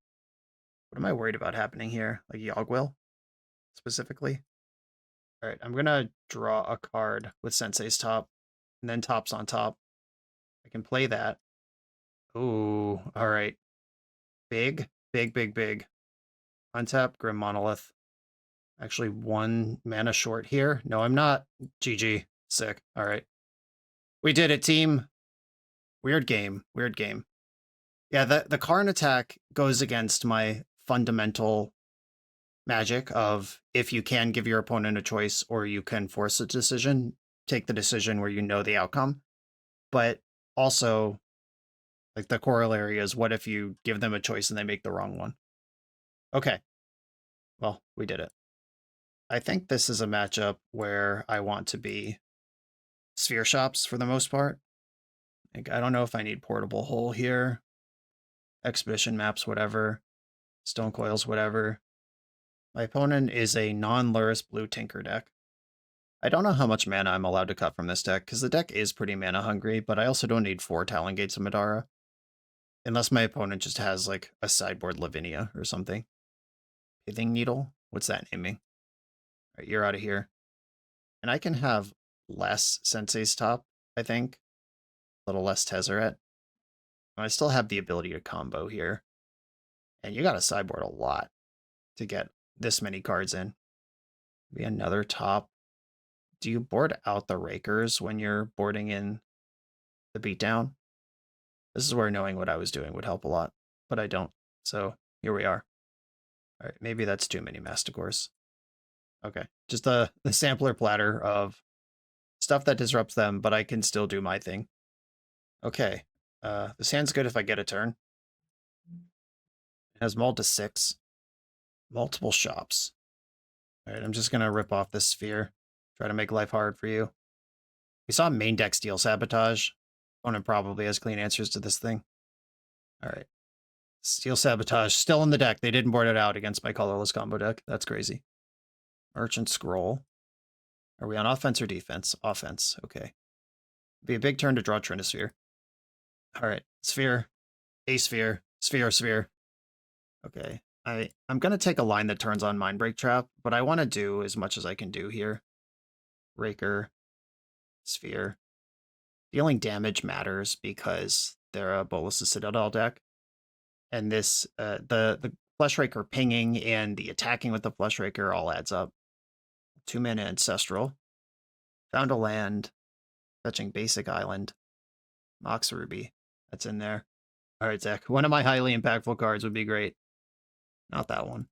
What am I worried about happening here? Like Yogwill, specifically? Alright, I'm gonna draw a card with Sensei's Top, and then Top's on top. I can play that. Ooh, alright. Big, big, big, big. Untap, Grim Monolith. Actually, 1 mana short here. No, I'm not. GG. Sick. Alright. We did it, team. Weird game. Weird game. Yeah, the Karn attack goes against my fundamental magic of if you can give your opponent a choice or you can force a decision, take the decision where you know the outcome. But also, like, the corollary is what if you give them a choice and they make the wrong one? Okay. Well, we did it. I think this is a matchup where I want to be sphere shops for the most part. Like, I don't know if I need portable hole here. Expedition maps, whatever. Stone coils, whatever. My opponent is a non-Lurrus blue Tinker deck. I don't know how much mana I'm allowed to cut from this deck, because the deck is pretty mana hungry, but I also don't need 4 Talon Gates of Madara. Unless my opponent just has, like, a sideboard Lavinia or something. Pithing Needle? What's that naming? Alright, you're out of here. And I can have less Sensei's Top, I think. A little less Tezzeret. I still have the ability to combo here. And you gotta sideboard a lot to get this many cards in. Maybe another top. Do you board out the Rakers when you're boarding in the beatdown? This is where knowing what I was doing would help a lot, but I don't. So here we are. All right, maybe that's too many Masticores. Okay, just the sampler platter of stuff that disrupts them, but I can still do my thing. Okay, This hand's good if I get a turn. It has mull to 6. Multiple shops. Alright, I'm just gonna rip off this sphere. Try to make life hard for you. We saw main deck Steel Sabotage. Opponent probably has clean answers to this thing. Alright. Steel Sabotage still in the deck. They didn't board it out against my colorless combo deck. That's crazy. Merchant Scroll. Are we on offense or defense? Offense. Okay. Be a big turn to draw Trinisphere. Alright. Sphere. A sphere. Sphere, sphere. Okay. I'm going to take a line that turns on Mindbreak Trap, but I want to do as much as I can do here. Raker. Sphere. Dealing damage matters because they're a Bolas' Citadel deck. And this, the Flesh Raker pinging and the attacking with the Flesh Raker all adds up. 2-mana Ancestral. Found a land. Fetching Basic Island. Mox Ruby. That's in there. Alright, Zach. One of my highly impactful cards would be great. Not that one.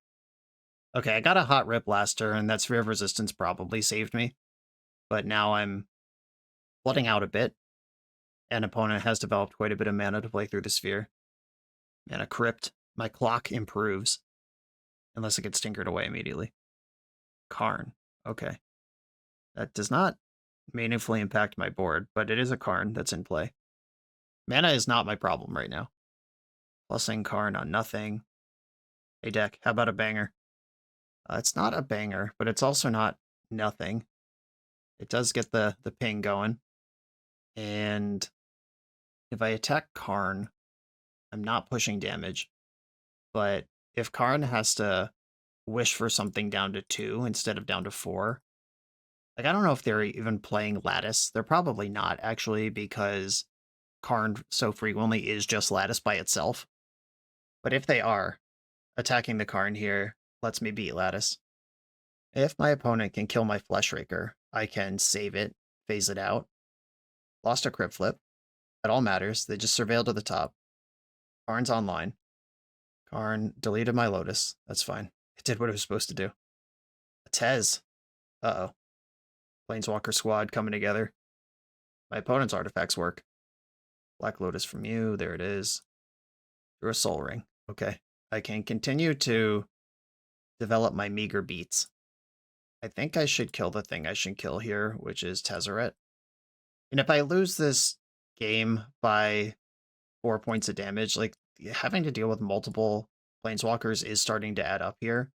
Okay, I got a Hot Rip last turn, and that Sphere of Resistance probably saved me. But now I'm flooding out a bit. And opponent has developed quite a bit of mana to play through the Sphere. Mana Crypt. My clock improves. Unless it gets tinkered away immediately. Karn. Okay. That does not meaningfully impact my board, but it is a Karn that's in play. Mana is not my problem right now. Plusing Karn on nothing. Hey deck, how about a banger? It's not a banger, but it's also not nothing. It does get the ping going. And if I attack Karn, I'm not pushing damage. But if Karn has to wish for something down to 2 instead of down to 4, like I don't know if they're even playing Lattice. They're probably not, actually, because Karn so frequently is just Lattice by itself. But if they are, attacking the Karn here lets me beat Lattice. If my opponent can kill my Flesh Raker, I can save it, phase it out. Lost a Crypt Flip. That all matters. They just surveilled to the top. Karn's online. Karn deleted my Lotus. That's fine. It did what it was supposed to do. A Tez. Uh-oh. Planeswalker squad coming together. My opponent's artifacts work. Black Lotus from you. There it is. Through a Soul Ring. Okay. I can continue to develop my meager beats. I think I should kill the thing I should kill here, which is Tezzeret. And if I lose this game by 4 points of damage, like having to deal with multiple Planeswalkers is starting to add up here.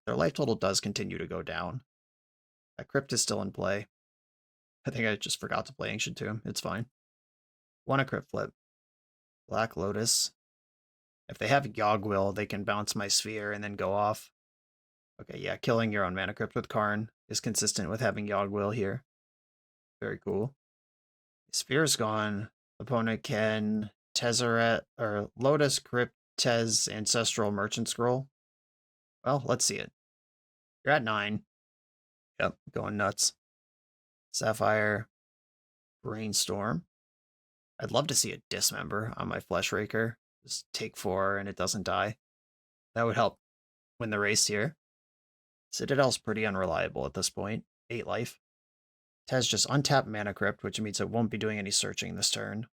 Their life total does continue to go down. That Crypt is still in play. I think I just forgot to play Ancient Tomb. It's fine. Want a Crypt Flip. Black Lotus. If they have Yogg-Will, they can bounce my Sphere and then go off. Okay, yeah, killing your own Mana Crypt with Karn is consistent with having Yogg-Will here. Very cool. Sphere's gone. Opponent can Tezzeret or Lotus, Crypt, Tez, Ancestral, Merchant Scroll. Well, let's see it. You're at 9. Yep, going nuts. Sapphire, Brainstorm. I'd love to see a Dismember on my Flesh Raker. Just take 4 and it doesn't die. That would help win the race here. Citadel's pretty unreliable at this point. 8 life. Tez just untapped Mana Crypt, which means it won't be doing any searching this turn.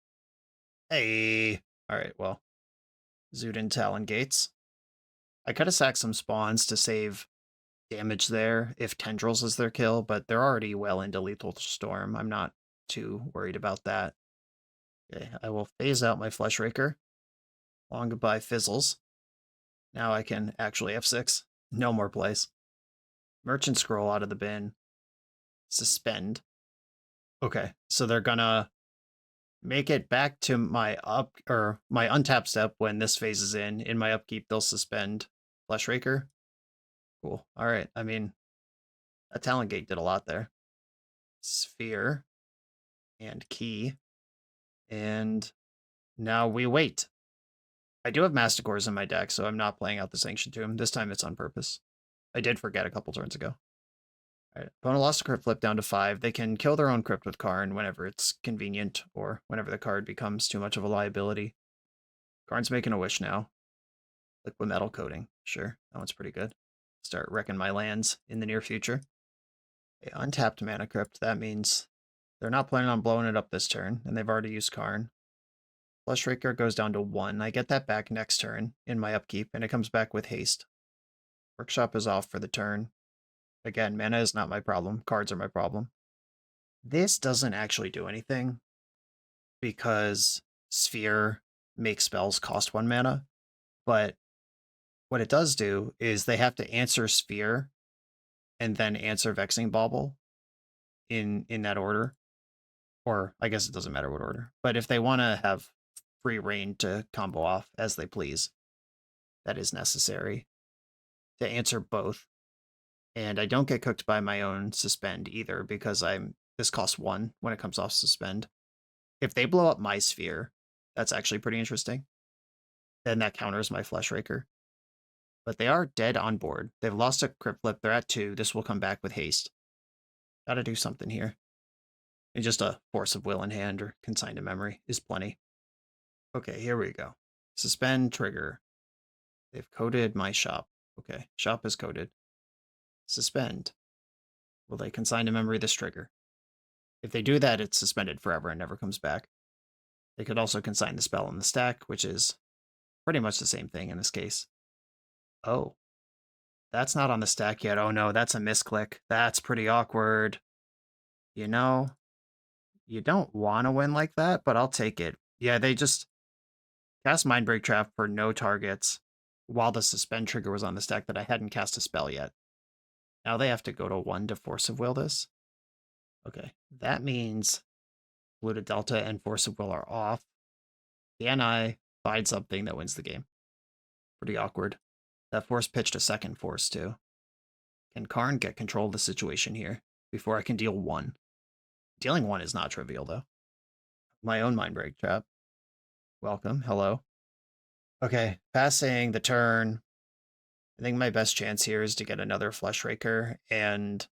Hey! Alright, well. Zudin Talon Gates. I could have sacked some spawns to save damage there if Tendrils is their kill, but they're already well into Lethal Storm. I'm not too worried about that. Okay, I will phase out my Flesh Raker. Long goodbye, Fizzles. Now I can actually F6. No more plays. Merchant Scroll out of the bin. Suspend. Okay, so they're gonna make it back to my my untap step when this phases in. In my upkeep, they'll suspend Flesh Raker. Cool. All right. I mean, that Talon Gate did a lot there. Sphere and Key. And now we wait. I do have Masticores in my deck, so I'm not playing out this Ancient Tomb. This time it's on purpose. I did forget a couple turns ago. Alright, opponent lost a Crypt Flip down to 5. They can kill their own Crypt with Karn whenever it's convenient, or whenever the card becomes too much of a liability. Karn's making a wish now. Liquid Metal Coating. Sure, that one's pretty good. Start wrecking my lands in the near future. Okay, untapped Mana Crypt. That means they're not planning on blowing it up this turn, and they've already used Karn. Flush Raker goes down to 1. I get that back next turn in my upkeep, and it comes back with haste. Workshop is off for the turn. Again, mana is not my problem. Cards are my problem. This doesn't actually do anything because Sphere makes spells cost 1 mana, but what it does do is they have to answer Sphere and then answer Vexing Bauble in that order. Or I guess it doesn't matter what order. But if they want to have free reign to combo off as they please, that is necessary to answer both. And I don't get cooked by my own suspend either because this costs 1 when it comes off suspend. If they blow up my Sphere, that's actually pretty interesting. Then that counters my Flesh Raker. But they are dead on board. They've lost a Crypt Flip. They're at 2. This will come back with haste. Gotta do something here. And just a Force of Will in hand or Consign to Memory is plenty. Okay, here we go. Suspend trigger. They've coded my shop. Okay, shop is coded. Suspend. Will they consign to memory this trigger? If they do that, it's suspended forever and never comes back. They could also consign the spell in the stack, which is pretty much the same thing in this case. Oh, that's not on the stack yet. Oh no, that's a misclick. That's pretty awkward. You know, you don't want to win like that, but I'll take it. Yeah, they just cast Mindbreak Trap for no targets while the suspend trigger was on the stack that I hadn't cast a spell yet. Now they have to go to 1 to Force of Will this. Okay, that means Polluted Delta and Force of Will are off. Can I find something that wins the game? Pretty awkward. That Force pitched a second Force too. Can Karn get control of the situation here before I can deal 1? Dealing 1 is not trivial though. My own Mindbreak Trap. Welcome, hello. Okay, passing the turn. I think my best chance here is to get another Flesh Raker and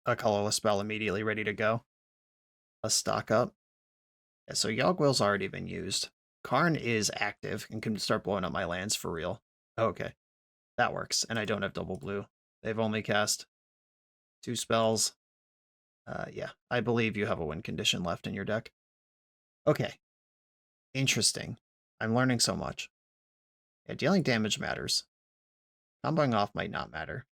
a colorless spell immediately ready to go. Let's stock up. Yeah, so Yogg-Will's already been used. Karn is active and can start blowing up my lands for real. Okay, that works. And I don't have double blue. They've only cast 2 spells. Yeah, I believe you have a win condition left in your deck. Okay, interesting. I'm learning so much. Yeah, dealing damage matters. Comboing off might not matter.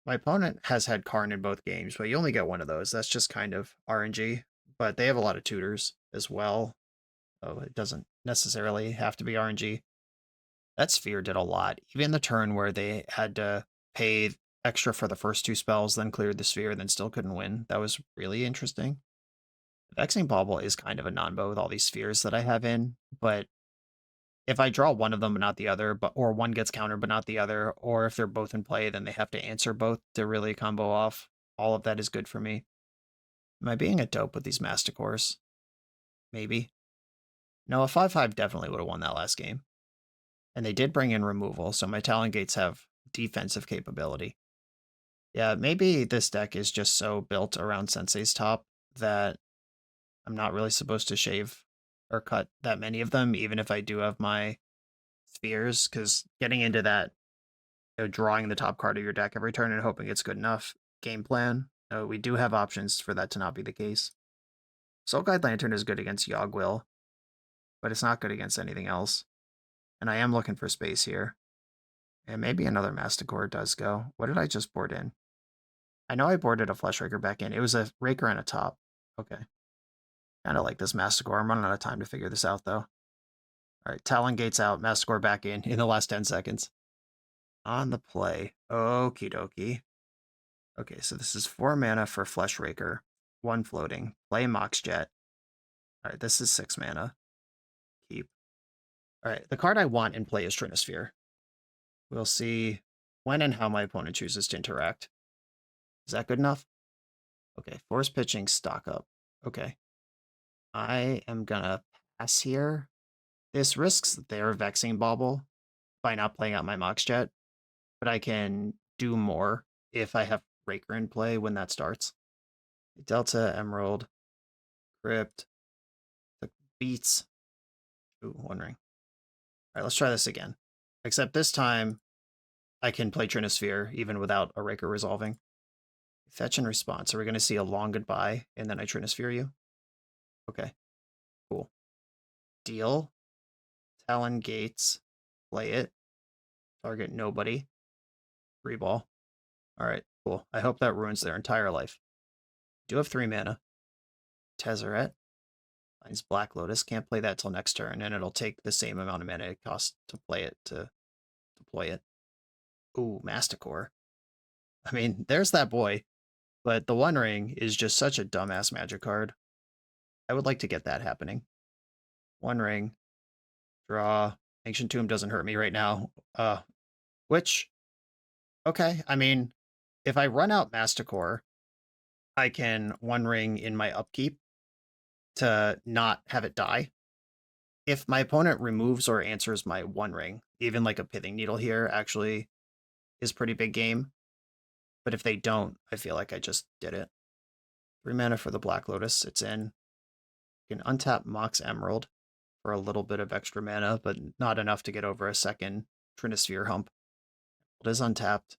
My opponent has had Karn in both games, but you only get 1 of those. That's just kind of RNG. But they have a lot of tutors as well. So it doesn't necessarily have to be RNG. That Sphere did a lot. Even the turn where they had to pay extra for the first 2 spells, then cleared the Sphere, then still couldn't win. That was really interesting. Vexing Bauble is kind of a non-bow with all these spheres that I have in, but if I draw one of them but not the other, or one gets countered but not the other, or if they're both in play, then they have to answer both to really combo off. All of that is good for me. Am I being a dope with these Masticores? Maybe. No, a 5/5 definitely would have won that last game. And they did bring in removal, so my Talon Gates have defensive capability. Yeah, maybe this deck is just so built around Sensei's top that I'm not really supposed to shave or cut that many of them, even if I do have my spheres, because getting into that, drawing the top card of your deck every turn and hoping it's good enough game plan, we do have options for that to not be the case. Soul Guide Lantern is good against Yogg-Will, but it's not good against anything else. And I am looking for space here. And maybe another Masticore does go. What did I just board in? I know I boarded a Flesh Raker back in. It was a Raker and a top. Okay. Kind of like this Masticore. I'm running out of time to figure this out, though. All right, Talon Gates out, Masticore back in the last 10 seconds. On the play. Okie dokie. Okay, so this is 4 mana for Flesh Raker. 1 floating. Play Mox Jet. All right, this is 6 mana. Keep. All right, the card I want in play is Trinisphere. We'll see when and how my opponent chooses to interact. Is that good enough? Okay, force pitching, stock up. Okay. I am gonna pass here. This risks their Vexing Bauble by not playing out my Mox Jet, but I can do more if I have Raker in play when that starts. Delta, Emerald, Crypt, the beats. Ooh, 1 ring. All right, let's try this again. Except this time, I can play Trinisphere even without a Raker resolving. Fetch and response. Are we going to see a long goodbye and then I Trinisphere you? Okay, cool. Steal. Talon Gates. Play it. Target nobody. Free ball. Alright, cool. I hope that ruins their entire life. Do have 3 mana. Tezzeret. Finds Black Lotus. Can't play that till next turn, and it'll take the same amount of mana it costs to play it to deploy it. Ooh, Masticore. I mean, there's that boy. But the One Ring is just such a dumbass magic card. I would like to get that happening. One Ring. Draw. Ancient Tomb doesn't hurt me right now. Which, okay, I mean, if I run out Masticore, I can One Ring in my upkeep to not have it die. If my opponent removes or answers my One Ring, even like a Pithing Needle here actually is pretty big game. But if they don't, I feel like I just did it. 3 mana for the Black Lotus. It's in. You can untap Mox Emerald for a little bit of extra mana, but not enough to get over a second Trinisphere hump. It is untapped.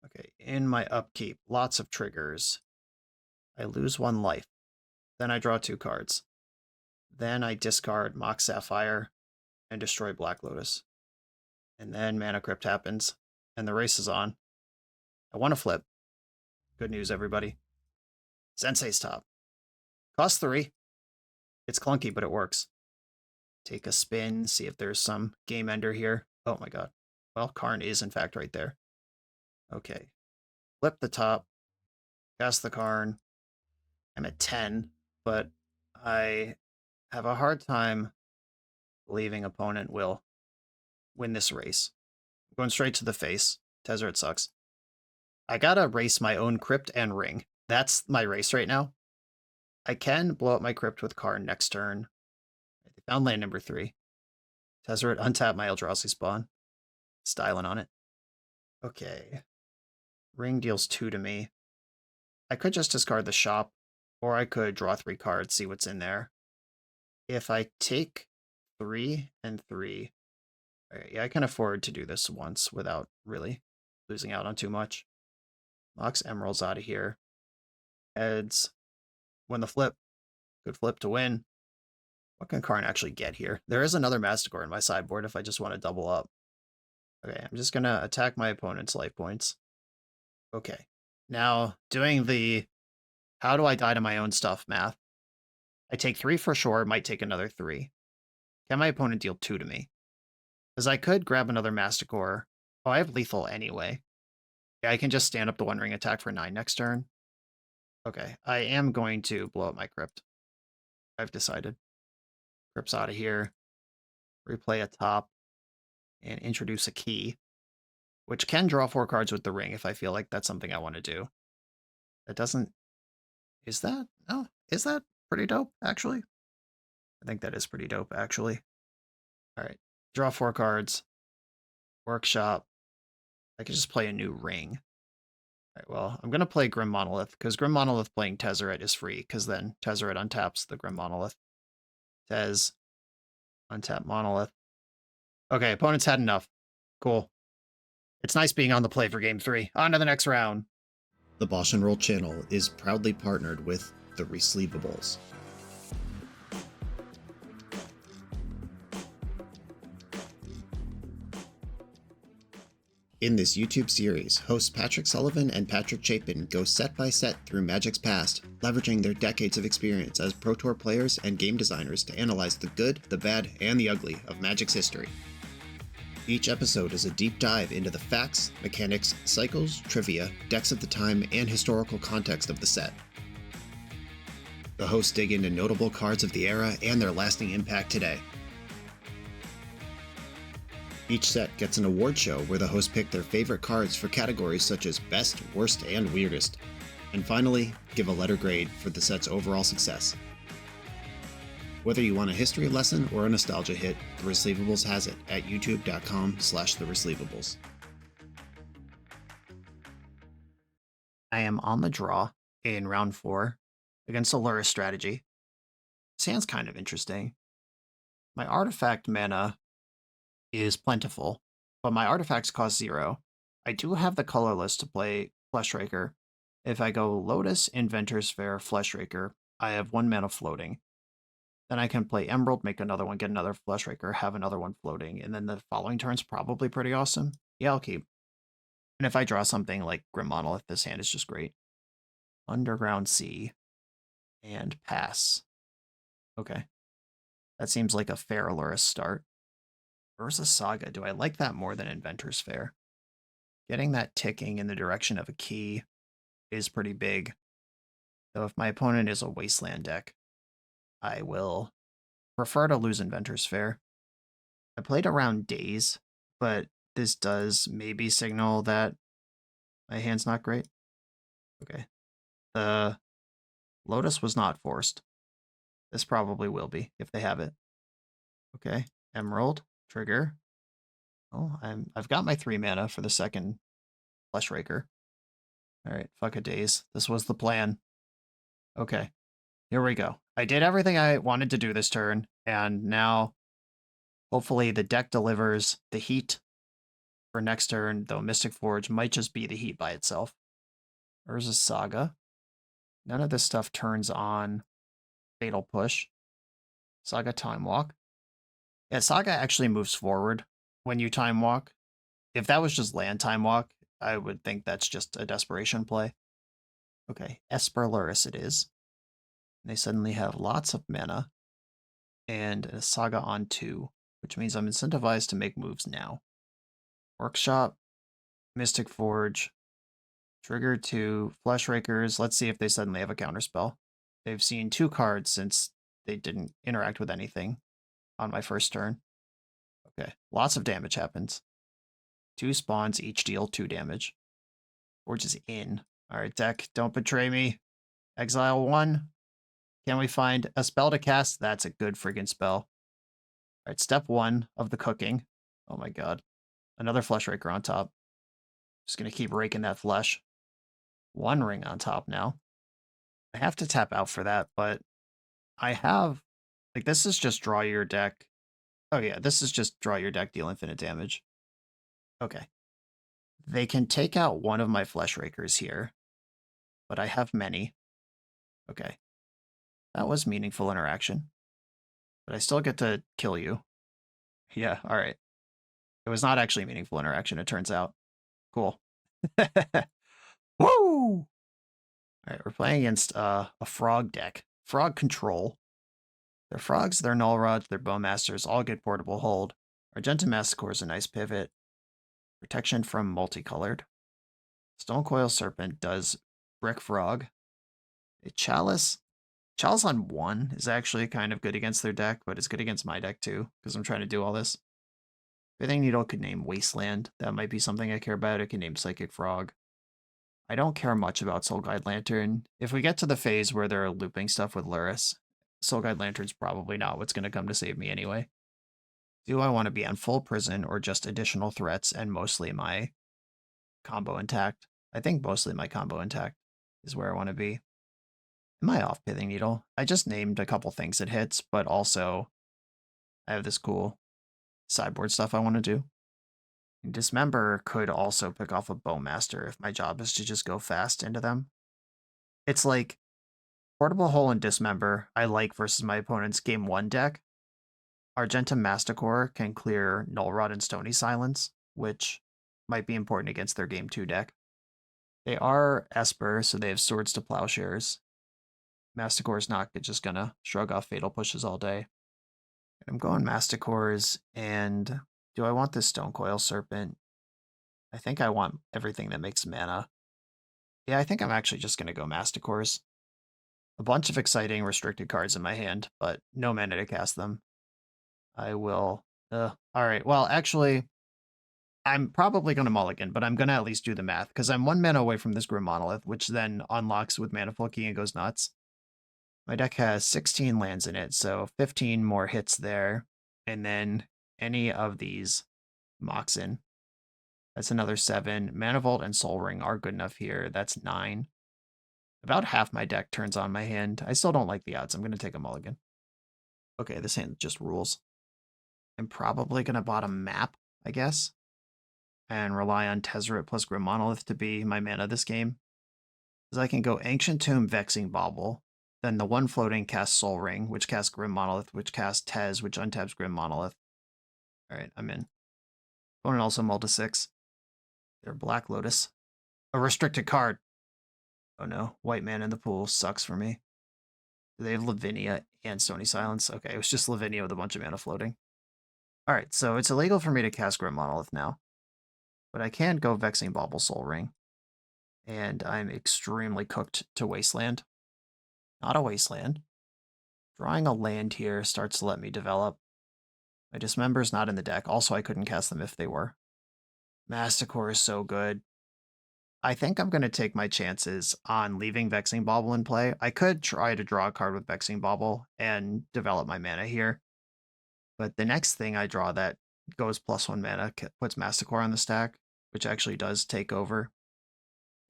Okay, in my upkeep, lots of triggers. I lose 1 life. Then I draw 2 cards. Then I discard Mox Sapphire and destroy Black Lotus. And then Mana Crypt happens, and the race is on. I want to flip. Good news, everybody. Sensei's Top. Cost 3. It's clunky, but it works. Take a spin, see if there's some game ender here. Oh my god. Well, Karn is in fact right there. Okay. Flip the top. Cast the Karn. I'm at 10, but I have a hard time believing opponent will win this race. I'm going straight to the face. Tezzeret sucks. I gotta race my own Crypt and Ring. That's my race right now. I can blow up my Crypt with Karn next turn. I found land number 3. Tezzeret, untap my Eldrazi spawn. Styling on it. Okay. Ring deals 2 to me. I could just discard the shop, or I could draw 3 cards, see what's in there. If I take 3 and 3, right, yeah, I can afford to do this once without really losing out on too much. Mox Emerald's out of here. Heads. Win the flip. Good flip to win. What can Karn actually get here? There is another Masticore in my sideboard if I just want to double up. Okay, I'm just going to attack my opponent's life points. Okay. Now, doing the how do I die to my own stuff math. I take 3 for sure, might take another 3. Can my opponent deal 2 to me? Because I could grab another Masticore. Oh, I have lethal anyway. Yeah, I can just stand up the One Ring attack for 9 next turn. Okay, I am going to blow up my Crypt. I've decided. Crypt's out of here. Replay a top. And introduce a key. Which can draw 4 cards with the Ring if I feel like that's something I want to do. That doesn't... Is that? Oh, is that pretty dope, actually? I think that is pretty dope, actually. Alright, draw 4 cards. Workshop. I could just play a new Ring. Alright, well, I'm going to play Grim Monolith, because Grim Monolith playing Tezzeret is free, because then Tezzeret untaps the Grim Monolith. Tez. Untap Monolith. Okay, opponent's had enough. Cool. It's nice being on the play for Game 3. On to the next round. The BoshNRoll channel is proudly partnered with the Resleevables. In this YouTube series, hosts Patrick Sullivan and Patrick Chapin go set by set through Magic's past, leveraging their decades of experience as Pro Tour players and game designers to analyze the good, the bad, and the ugly of Magic's history. Each episode is a deep dive into the facts, mechanics, cycles, trivia, decks of the time, and historical context of the set. The hosts dig into notable cards of the era and their lasting impact today. Each set gets an award show where the hosts pick their favorite cards for categories such as Best, Worst, and Weirdest. And finally, give a letter grade for the set's overall success. Whether you want a history lesson or a nostalgia hit, The Resleevables has it at youtube.com/theresleevables. I am on the draw in round 4 against Allura's strategy. Sounds kind of interesting. My artifact mana is plentiful, but my artifacts cost 0. I do have the colorless to play Flesh Raker. If I go Lotus, Inventor's Fair, Flesh Raker, I have 1 mana floating. Then I can play Emerald, make another one, get another Flesh Raker, have another one floating, and then the following turn's probably pretty awesome. Yeah, I'll keep. And if I draw something like Grim Monolith, this hand is just great. Underground Sea. And pass. Okay. That seems like a fair Luris start. Urza Saga, do I like that more than Inventor's Fair? Getting that ticking in the direction of a key is pretty big. Though if my opponent is a Wasteland deck, I will prefer to lose Inventor's Fair. I played around Days, but this does maybe signal that my hand's not great. Okay. The Lotus was not forced. This probably will be, if they have it. Okay. Emerald. Trigger. Oh, I've got my 3 mana for the second Flesh Raker. Alright, fuck a Daze. This was the plan. Okay. Here we go. I did everything I wanted to do this turn, and now hopefully the deck delivers the heat for next turn, though Mystic Forge might just be the heat by itself. Urza Saga. None of this stuff turns on Fatal Push. Saga Time Walk. Yeah, Saga actually moves forward when you Time Walk. If that was just land Time Walk, I would think that's just a desperation play. Okay, Esper Luris it is. They suddenly have lots of mana and a Saga on 2, which means I'm incentivized to make moves now. Workshop, Mystic Forge, Trigger 2, Flesh Rakers. Let's see if they suddenly have a counterspell. They've seen 2 cards since they didn't interact with anything on my first turn. Okay, lots of damage happens. 2 spawns, each deal 2 damage. Forge is in. Alright, deck, don't betray me. Exile 1. Can we find a spell to cast? That's a good friggin' spell. Alright, step 1 of the cooking. Oh my god. Another Flesh Raker on top. Just gonna keep raking that flesh. 1 ring on top now. I have to tap out for that, but I have... Like, this is just draw your deck. Oh yeah, this is just draw your deck, deal infinite damage. Okay. They can take out one of my Flesh Rakers here, but I have many. Okay. That was meaningful interaction. But I still get to kill you. Yeah, alright. It was not actually meaningful interaction, it turns out. Cool. Woo! Alright, we're playing against a frog deck. Frog control. Their frogs, their null rods, their bowmasters all get portable hold. Argenta Masticore is a nice pivot. Protection from multicolored. Stonecoil Serpent does Brick Frog. A Chalice. Chalice on 1 is actually kind of good against their deck, but it's good against my deck too, because I'm trying to do all this. Pithing Needle could name Wasteland. That might be something I care about. It can name Psychic Frog. I don't care much about Soul Guide Lantern. If we get to the phase where they're looping stuff with Luris, Soul Guide Lantern's probably not what's going to come to save me anyway. Do I want to be on full prison or just additional threats and mostly my combo intact? I think mostly my combo intact is where I want to be. Am I off Pithing Needle? I just named a couple things it hits, but also I have this cool sideboard stuff I want to do. Dismember could also pick off a Bowmaster if my job is to just go fast into them. It's like Portable Hole and Dismember I like versus my opponent's Game 1 deck. Argenta Masticore can clear Null Rod and Stony Silence, which might be important against their Game 2 deck. They are Esper, so they have Swords to Plowshares. Masticore's not just gonna shrug off Fatal Pushes all day. I'm going Masticores, and do I want this Stonecoil Serpent? I think I want everything that makes mana. Yeah, I think I'm actually just gonna go Masticores. A bunch of exciting restricted cards in my hand, but no mana to cast them. I will... Alright, well, actually, I'm probably going to mulligan, but I'm going to at least do the math, because I'm 1 mana away from this Grim Monolith, which then unlocks with Manifold Key and goes nuts. My deck has 16 lands in it, so 15 more hits there, and then any of these Moxen. That's another 7. Manifold and Soul Ring are good enough here. That's 9. About half my deck turns on my hand. I still don't like the odds. I'm going to take a mulligan. Okay, this hand just rules. I'm probably going to bottom map, I guess, and rely on Tezzeret plus Grim Monolith to be my mana this game. Because I can go Ancient Tomb, Vexing Bauble, Then the one floating casts Soul Ring, which casts Grim Monolith, which casts Tez, which untaps Grim Monolith. Alright, I'm in. Opponent also mulled to 6. They're Black Lotus. A restricted card. Oh no, white man in the pool sucks for me. Do they have Lavinia and Stony Silence? Okay, it was just Lavinia with a bunch of mana floating. Alright, so it's illegal for me to cast Grim Monolith now. But I can go Vexing Bauble Soul Ring. And I'm extremely cooked to Wasteland. Not a Wasteland. Drawing a land here starts to let me develop. My Dismember's not in the deck. Also, I couldn't cast them if they were. Masticore is so good. I think I'm going to take my chances on leaving Vexing Bauble in play. I could try to draw a card with Vexing Bauble and develop my mana here. But the next thing I draw that goes +1 mana puts Masticore on the stack, which actually does take over.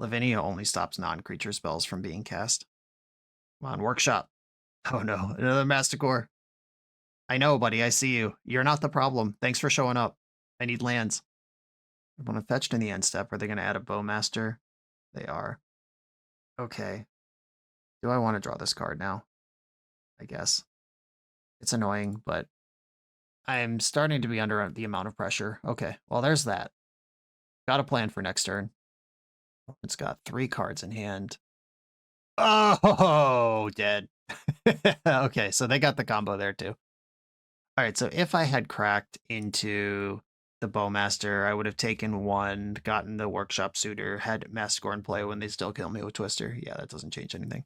Lavinia only stops non-creature spells from being cast. Come on, Workshop. Oh no, another Masticore. I know, buddy, I see you. You're not the problem. Thanks for showing up. I need lands. I want to fetch in the end step. Are they going to add a Bowmaster? They are. Okay. Do I want to draw this card now? I guess. It's annoying, but I'm starting to be under the amount of pressure. Okay, well, there's that. Got a plan for next turn. It's got 3 cards in hand. Oh, dead. Okay, so they got the combo there too. All right, so if I had cracked into the Bowmaster, I would have taken 1, gotten the Workshop Suitor, had Masticore in play when they still kill me with Twister. Yeah, that doesn't change anything.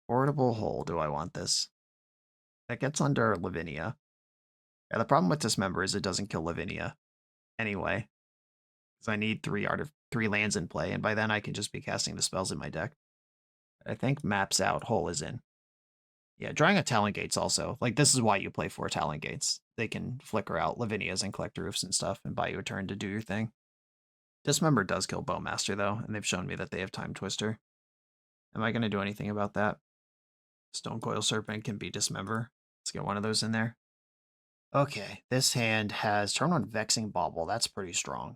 Portable Hole, do I want this? That gets under Lavinia. Yeah, the problem with Dismember is it doesn't kill Lavinia anyway. Because I need 3 lands in play, and by then I can just be casting the spells in my deck. I think Maps Out, Hole is in. Yeah, drawing a Talon Gates also. Like, this is why you play 4 Talon Gates. They can flicker out Lavinias and collect roofs and stuff and buy you a turn to do your thing. Dismember does kill Bowmaster, though, and they've shown me that they have Time Twister. Am I going to do anything about that? Stonecoil Serpent can be Dismember. Let's get one of those in there. Okay, this hand has turn 1 Vexing Bauble. That's pretty strong.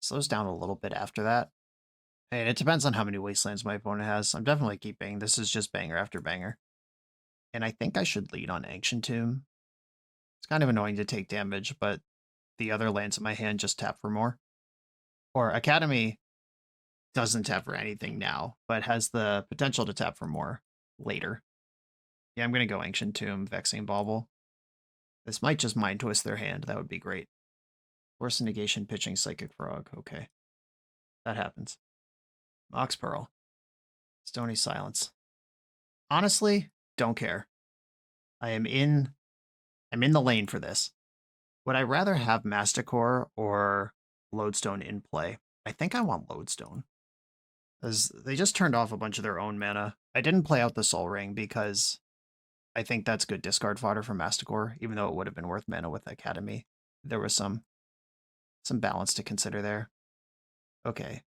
Slows down a little bit after that. And it depends on how many Wastelands my opponent has. I'm definitely keeping. This is just banger after banger. And I think I should lead on Ancient Tomb. It's kind of annoying to take damage, but the other lands in my hand just tap for more. Or Academy doesn't tap for anything now, but has the potential to tap for more later. Yeah, I'm going to go Ancient Tomb, Vexing Bauble. This might just Mind Twist their hand. That would be great. Force Negation, pitching Psychic Frog. Okay. That happens. Mox Pearl. Stony Silence. Honestly, don't care. I'm in the lane for this. Would I rather have Masticore or Lodestone in play? I think I want Lodestone. Because they just turned off a bunch of their own mana. I didn't play out the Soul Ring because I think that's good discard fodder for Masticore, even though it would have been worth mana with Academy. There was some balance to consider there. Okay.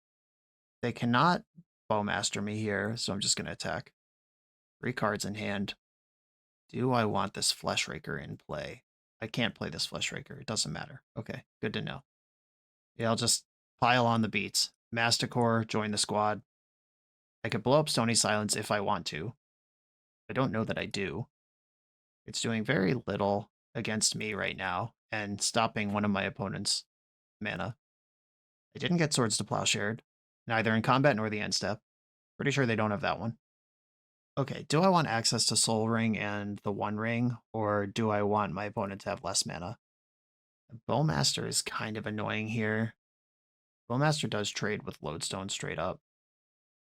They cannot Bowmaster me here, so I'm just going to attack. 3 cards in hand. Do I want this Flesh Raker in play? I can't play this Flesh Raker. It doesn't matter. Okay, good to know. Yeah, I'll just pile on the beats. Masticore, join the squad. I could blow up Stony Silence if I want to. I don't know that I do. It's doing very little against me right now and stopping one of my opponent's mana. I didn't get Swords to Plowshare, neither in combat nor the end step. Pretty sure they don't have that one. Okay, do I want access to Soul Ring and the One Ring, or do I want my opponent to have less mana? Bowmaster is kind of annoying here. Bowmaster does trade with Lodestone straight up.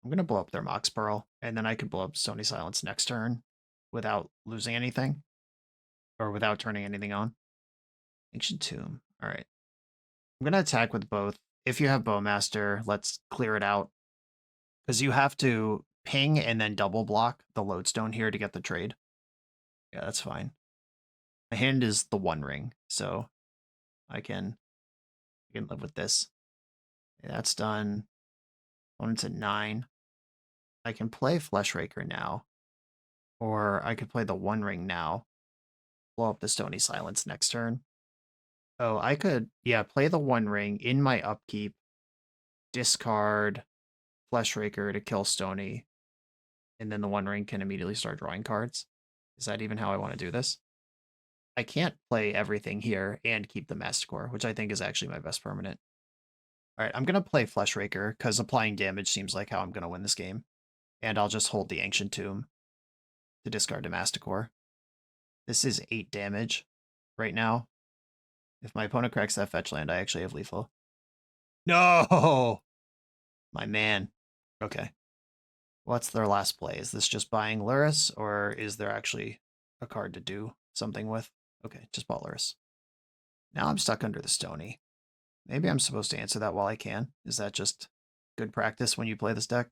I'm going to blow up their Mox Pearl, and then I could blow up Stony Silence next turn without losing anything, or without turning anything on. Ancient Tomb. All right. I'm going to attack with both. If you have Bowmaster, let's clear it out. Because you have to ping and then double block the Lodestone here to get the trade. Yeah, that's fine. My hand is the One Ring, so I can live with this. Okay, that's done. Opponent's at 9. I can play Flesh Raker now. Or I could play the One Ring now. Blow up the Stony Silence next turn. Oh, I could, yeah, play the One Ring in my upkeep. Discard Flesh Raker to kill Stony. and then the One Ring can immediately start drawing cards. Is that even how I want to do this? I can't play everything here and keep the Masticore, which I think is actually my best permanent. All right, I'm going to play Flesh Raker because applying damage seems like how I'm going to win this game. And I'll just hold the Ancient Tomb to discard a Masticore. This is 8 damage right now. If my opponent cracks that fetch land, I actually have lethal. No! My man. Okay. What's their last play? Is this just buying Luris, or is there actually a card to do something with? Okay, just bought Luris. Now I'm stuck under the Stony. Maybe I'm supposed to answer that while I can. Is that just good practice when you play this deck?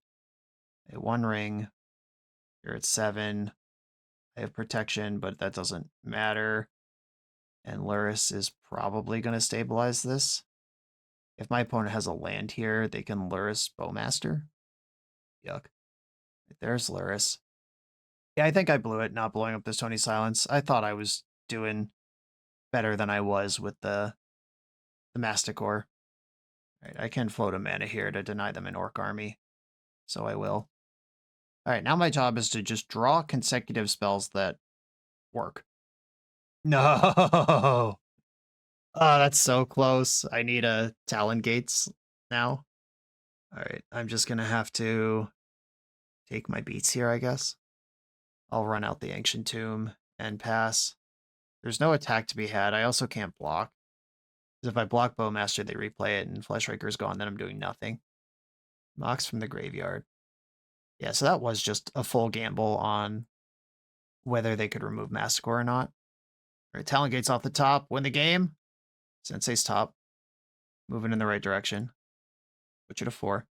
A One Ring. You're at 7. I have protection, but that doesn't matter. And Luris is probably going to stabilize this. If my opponent has a land here, they can Luris Bowmaster. Yuck. There's Luris. Yeah, I think I blew it not blowing up this Tony Silence. I thought I was doing better than I was with the Masticore. Right, I can float a mana here to deny them an Orc army, so I will. All right, now my job is to just draw consecutive spells that work. No! Oh, that's so close. I need a Talon Gates now. All right, I'm just going to have to take my beats here, I guess. I'll run out the Ancient Tomb and pass. There's no attack to be had. I also can't block. Because if I block Bowmaster, they replay it, and Flesh Raker's gone, then I'm doing nothing. Mox from the graveyard. Yeah, so that was just a full gamble on whether they could remove Masticore or not. All right, Talon Gates off the top. Win the game. Sensei's top. Moving in the right direction. Switch it to 4.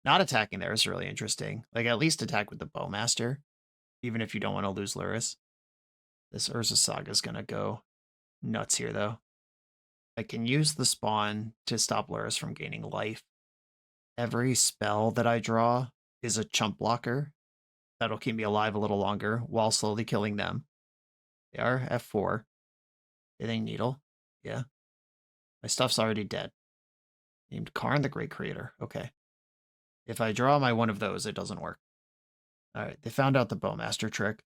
Not attacking there is really interesting. Like, at least attack with the Bowmaster, even if you don't want to lose Luris. This Urza Saga is going to go nuts here, though. I can use the spawn to stop Luris from gaining life. Every spell that I draw is a chump blocker. That'll keep me alive a little longer while slowly killing them. They are F4. Hitting Needle. Yeah. My stuff's already dead. Named Karn the Great Creator. Okay. If I draw my one of those, it doesn't work. Alright, they found out the Bowmaster trick.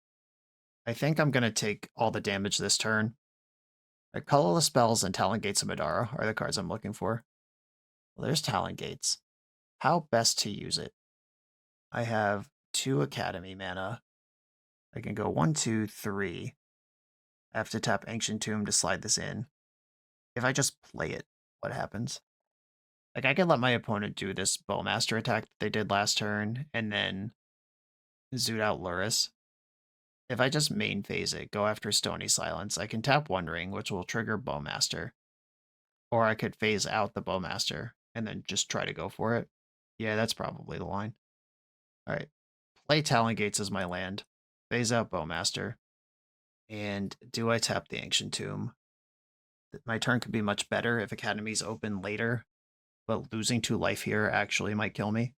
I think I'm going to take all the damage this turn. Right, Colorless Spells and Talon Gates of Madara are the cards I'm looking for. Well, there's Talon Gates. How best to use it? I have 2 Academy mana. I can go 1, 2, 3. I have to tap Ancient Tomb to slide this in. If I just play it, what happens? Like, I can let my opponent do this Bowmaster attack that they did last turn, and then zoot out Luris. If I just main phase it, go after Stony Silence, I can tap One Ring, which will trigger Bowmaster. Or I could phase out the Bowmaster, and then just try to go for it. Yeah, that's probably the line. Alright. Play Talon Gates as my land. Phase out Bowmaster. And do I tap the Ancient Tomb? My turn could be much better if Academy's open later, but losing 2 life here actually might kill me.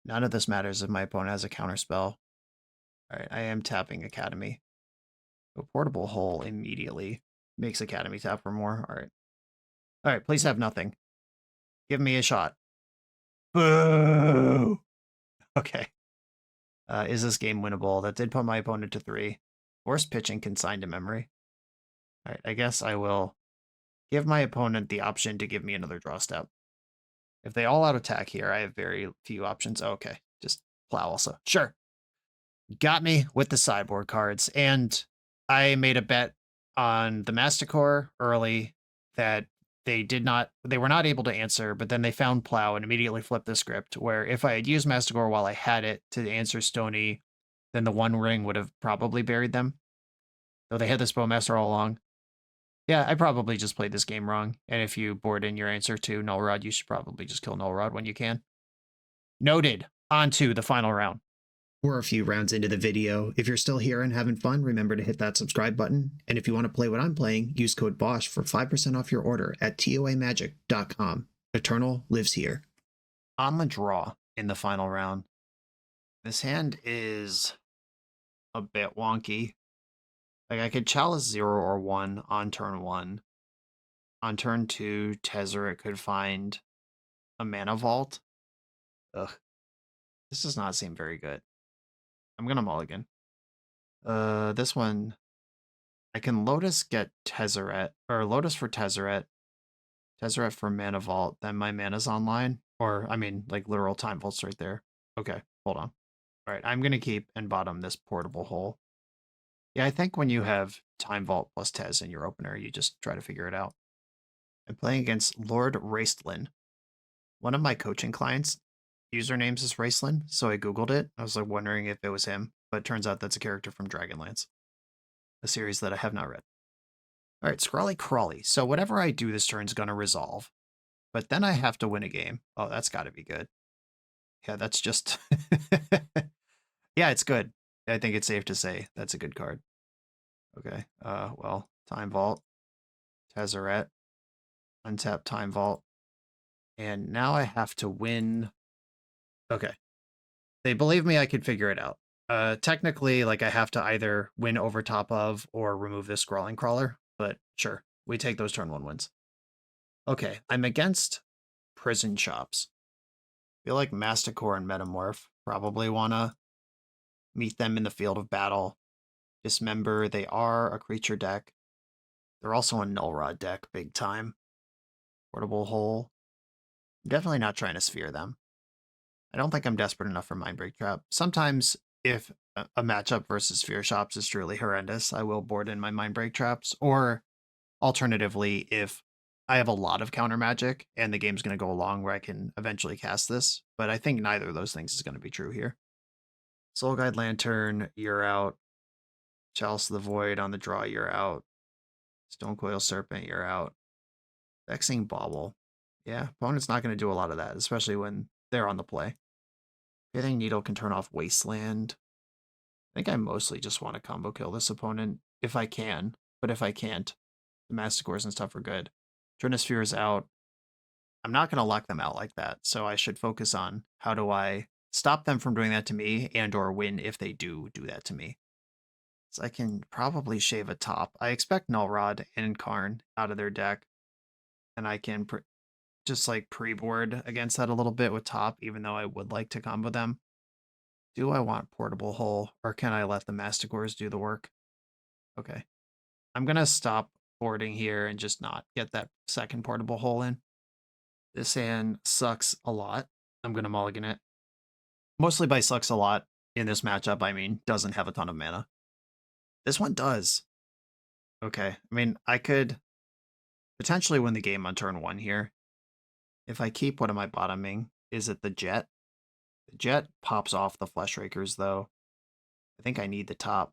None of this matters if my opponent has a counterspell. Alright, I am tapping Academy. A Portable Hole immediately makes Academy tap for more. Alright. Alright, please have nothing. Give me a shot. Boo! Okay. Is this game winnable? That did put my opponent to 3. Forced pitching consigned to memory. Alright, I guess I will give my opponent the option to give me another draw step. If they all out attack here, I have very few options. Oh, okay, just plow also. Sure. Got me with the sideboard cards, and I made a bet on the Masticore early that they were not able to answer, but then they found Plow and immediately flipped the script, where if I had used Masticore while I had it to answer Stony, then the One Ring would have probably buried them. Though they had this Bowmaster all along. Yeah, I probably just played this game wrong, and if you board in your answer to Null Rod, you should probably just kill Null Rod when you can. Noted. On to the final round. We're a few rounds into the video. If you're still here and having fun, remember to hit that subscribe button. And if you want to play what I'm playing, use code BOSH for 5% off your order at toamagic.com. Eternal lives here. On the draw in the final round. This hand is a bit wonky. Like, I could chalice 0 or 1 on turn 1. On turn 2, Tezzeret could find a mana vault. Ugh. This does not seem very good. I'm gonna mulligan. This one, I can Lotus get Tezzeret, or Lotus for Tezzeret, Tezzeret for Mana Vault, then my mana's online. Or, I mean, like, literal Time Vault's right there. Okay, hold on. Alright, I'm gonna keep and bottom this Portable Hole. Yeah, I think when you have Time Vault plus Tez in your opener, you just try to figure it out. I'm playing against Lord Raistlin. One of my coaching clients' usernames is Raistlin, so I googled it. I was like wondering if it was him, but it turns out that's a character from Dragonlance, a series that I have not read. Alright, Scrawly Crawly. So whatever I do this turn's gonna resolve. But then I have to win a game. Oh, that's gotta be good. Yeah, that's just... yeah, it's good. I think it's safe to say that's a good card. Okay, well, Time Vault, Tezzeret, untap Time Vault, and now I have to win. Okay, they believe me, I could figure it out. Technically, like, I have to either win over top of or remove this Scrawling Crawler, but sure, we take those turn 1 wins. Okay, I'm against Prison Shops. I feel like Masticore and Metamorph probably wanna meet them in the field of battle. Dismember, they are a creature deck. They're also a Null Rod deck, big time. Portable Hole. I'm definitely not trying to sphere them. I don't think I'm desperate enough for Mindbreak Trap. Sometimes, if a matchup versus Sphere Shops is truly horrendous, I will board in my Mindbreak Traps. Or, alternatively, if I have a lot of counter magic and the game's going to go along where I can eventually cast this. But I think neither of those things is going to be true here. Soul Guide Lantern, you're out. Chalice of the Void on the draw, you're out. Stonecoil Serpent, you're out. Vexing Bauble. Yeah, opponent's not going to do a lot of that, especially when they're on the play. Pithing Needle can turn off Wasteland. I think I mostly just want to combo kill this opponent if I can, but if I can't, the Masticores and stuff are good. Trinisphere is out. I'm not going to lock them out like that, so I should focus on how do I stop them from doing that to me and or win if they do that to me. So I can probably shave a top. I expect Null Rod and Karn out of their deck, and I can just like pre-board against that a little bit with top, even though I would like to combo them. Do I want Portable Hole, or can I let the Masticores do the work? Okay. I'm going to stop boarding here and just not get that second Portable Hole in. This hand sucks a lot. I'm going to mulligan it. Mostly by sucks a lot in this matchup, I mean, doesn't have a ton of mana. This one does. Okay. I mean, I could potentially win the game on turn 1 here. If I keep, what am I bottoming? Is it the Jet? The Jet pops off the Flesh Rakers, though. I think I need the top.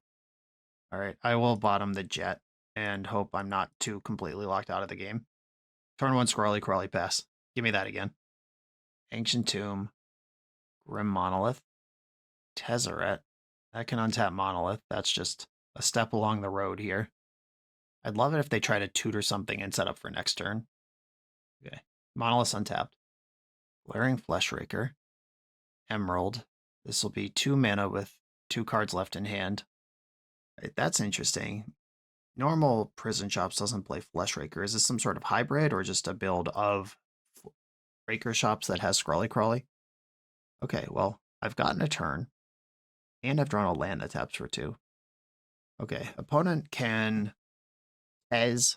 Alright, I will bottom the Jet and hope I'm not too completely locked out of the game. Turn 1 Scrawly Crawly pass. Give me that again. Ancient Tomb. Grim Monolith. Tezzeret. I can untap Monolith. That's just a step along the road here. I'd love it if they try to tutor something and set up for next turn. Okay. Monolith's untapped. Glaring Flesh Raker. Emerald. This will be 2 mana with 2 cards left in hand. Right, that's interesting. Normal Prison Shops doesn't play Flesh Raker. Is this some sort of hybrid or just a build of Raker Shops that has Scrawly Crawly? Okay, well, I've gotten a turn. And I've drawn a land that taps for 2. Okay, opponent can Ez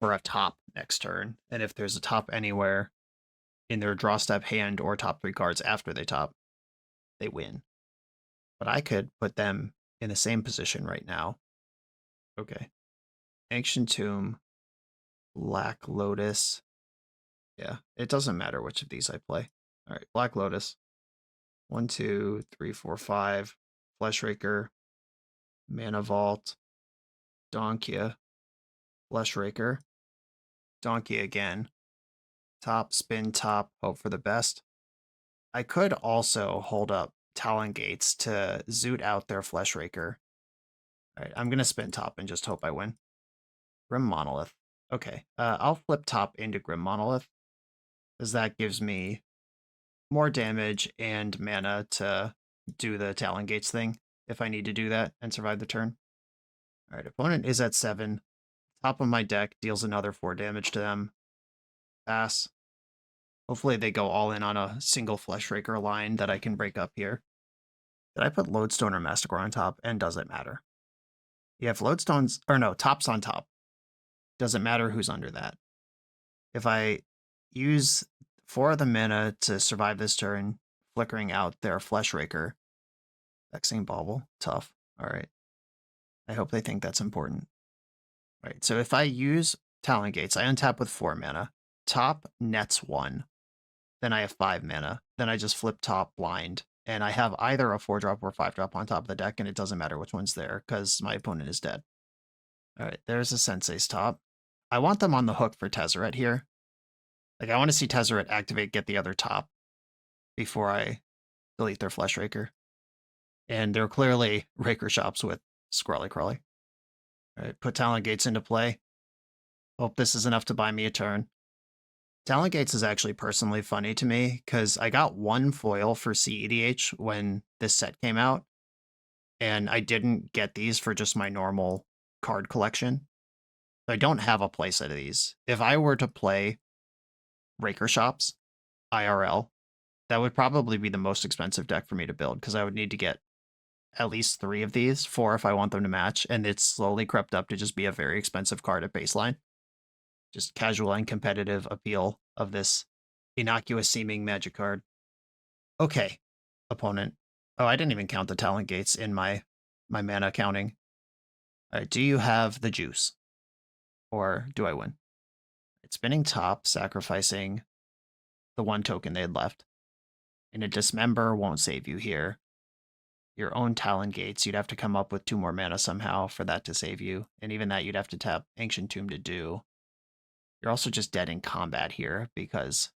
for a top next turn. And if there's a top anywhere in their draw step hand or top 3 cards after they top, they win. But I could put them in the same position right now. Okay. Ancient Tomb, Black Lotus. Yeah, it doesn't matter which of these I play. All right, Black Lotus. 1, 2, 3, 4, 5. Flesh Raker, Mana Vault, Donkia, Flesh Raker, Donkey again. Top, spin, top, hope for the best. I could also hold up Talon Gates to zoot out their Flesh Raker. Alright, I'm going to spin top and just hope I win. Grim Monolith. Okay, I'll flip top into Grim Monolith, because that gives me more damage and mana to do the Talon Gates thing, if I need to do that and survive the turn. Alright, opponent is at 7. Top of my deck deals another 4 damage to them. Pass. Hopefully they go all in on a single Flesh Raker line that I can break up here. Did I put Lodestone or Masticore on top? And does it matter? Yeah, if Lodestone's, or no, top's on top. Doesn't matter who's under that. If I use 4 of the mana to survive this turn, flickering out their Flesh Raker, Vexing Bauble, tough. All right. I hope they think that's important. All right, so if I use Talon Gates, I untap with 4 mana. Top nets 1. Then I have 5 mana. Then I just flip top blind. And I have either a 4-drop or 5-drop on top of the deck, and it doesn't matter which one's there, because my opponent is dead. All right, there's a Sensei's top. I want them on the hook for Tezzeret here. Like, I want to see Tezzeret activate, get the other top, before I delete their Flesh Raker. And they're clearly Raker shops with Scrawly Crawly. All right, put Talon Gates into play. Hope this is enough to buy me a turn. Talon Gates is actually personally funny to me because I got 1 foil for CEDH when this set came out, and I didn't get these for just my normal card collection. So I don't have a playset of these. If I were to play Raker Shops, IRL, that would probably be the most expensive deck for me to build because I would need to get at least 3 of these, 4 if I want them to match, and it's slowly crept up to just be a very expensive card at baseline. Just casual and competitive appeal of this innocuous seeming magic card. Okay, opponent. Oh, I didn't even count the Talon Gates in my mana counting. All right, do you have the juice? Or do I win? It's spinning top, sacrificing the 1 token they had left. And a Dismember won't save you here. Your own Talon Gates, you'd have to come up with 2 more mana somehow for that to save you. And even that, you'd have to tap Ancient Tomb to do. You're also just dead in combat here because,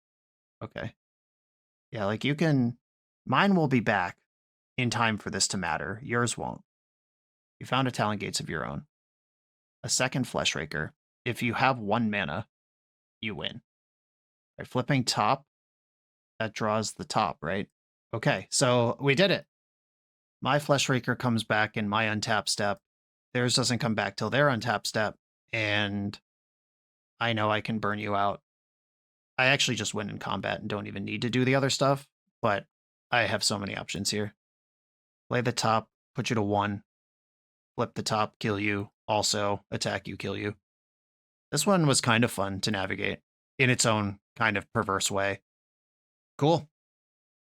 okay. Yeah, like you can, mine will be back in time for this to matter. Yours won't. You found a Talon Gates of your own. A second Flesh Raker. If you have 1 mana, you win. Right, flipping top, that draws the top, right? Okay, so we did it. My Flesh Raker comes back in my untap step. Theirs doesn't come back till their untap step, and I know I can burn you out. I actually just win in combat and don't even need to do the other stuff, but I have so many options here. Play the top, put you to 1, flip the top, kill you, also attack you, kill you. This one was kind of fun to navigate in its own kind of perverse way. Cool.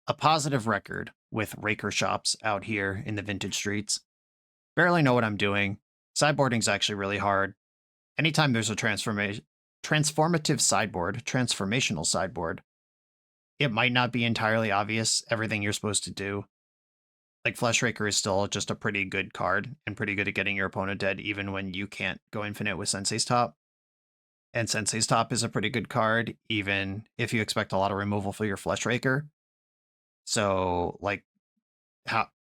A positive record with Raker Shops out here in the vintage streets. Barely know what I'm doing. Sideboarding's actually really hard. Anytime there's a transformational sideboard, it might not be entirely obvious everything you're supposed to do. Like, Flesh Raker is still just a pretty good card and pretty good at getting your opponent dead even when you can't go infinite with Sensei's Top. And Sensei's Top is a pretty good card even if you expect a lot of removal for your Flesh Raker. So, like,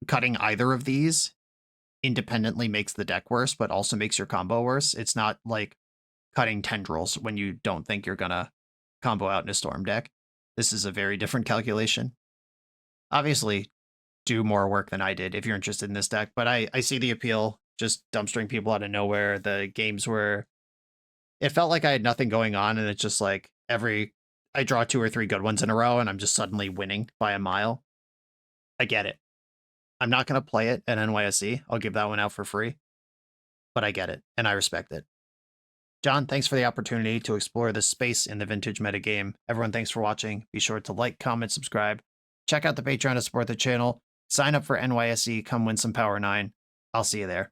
cutting either of these independently makes the deck worse, but also makes your combo worse. It's not like cutting Tendrils when you don't think you're gonna combo out in a Storm deck. This is a very different calculation. Obviously, do more work than I did if you're interested in this deck, but I see the appeal, just dumpstering people out of nowhere. The games were, it felt like I had nothing going on, and it's just like I draw 2 or 3 good ones in a row, and I'm just suddenly winning by a mile. I get it. I'm not going to play it at NYSE. I'll give that one out for free. But I get it, and I respect it. John, thanks for the opportunity to explore this space in the vintage metagame. Everyone, thanks for watching. Be sure to like, comment, subscribe. Check out the Patreon to support the channel. Sign up for NYSE. Come win some Power 9. I'll see you there.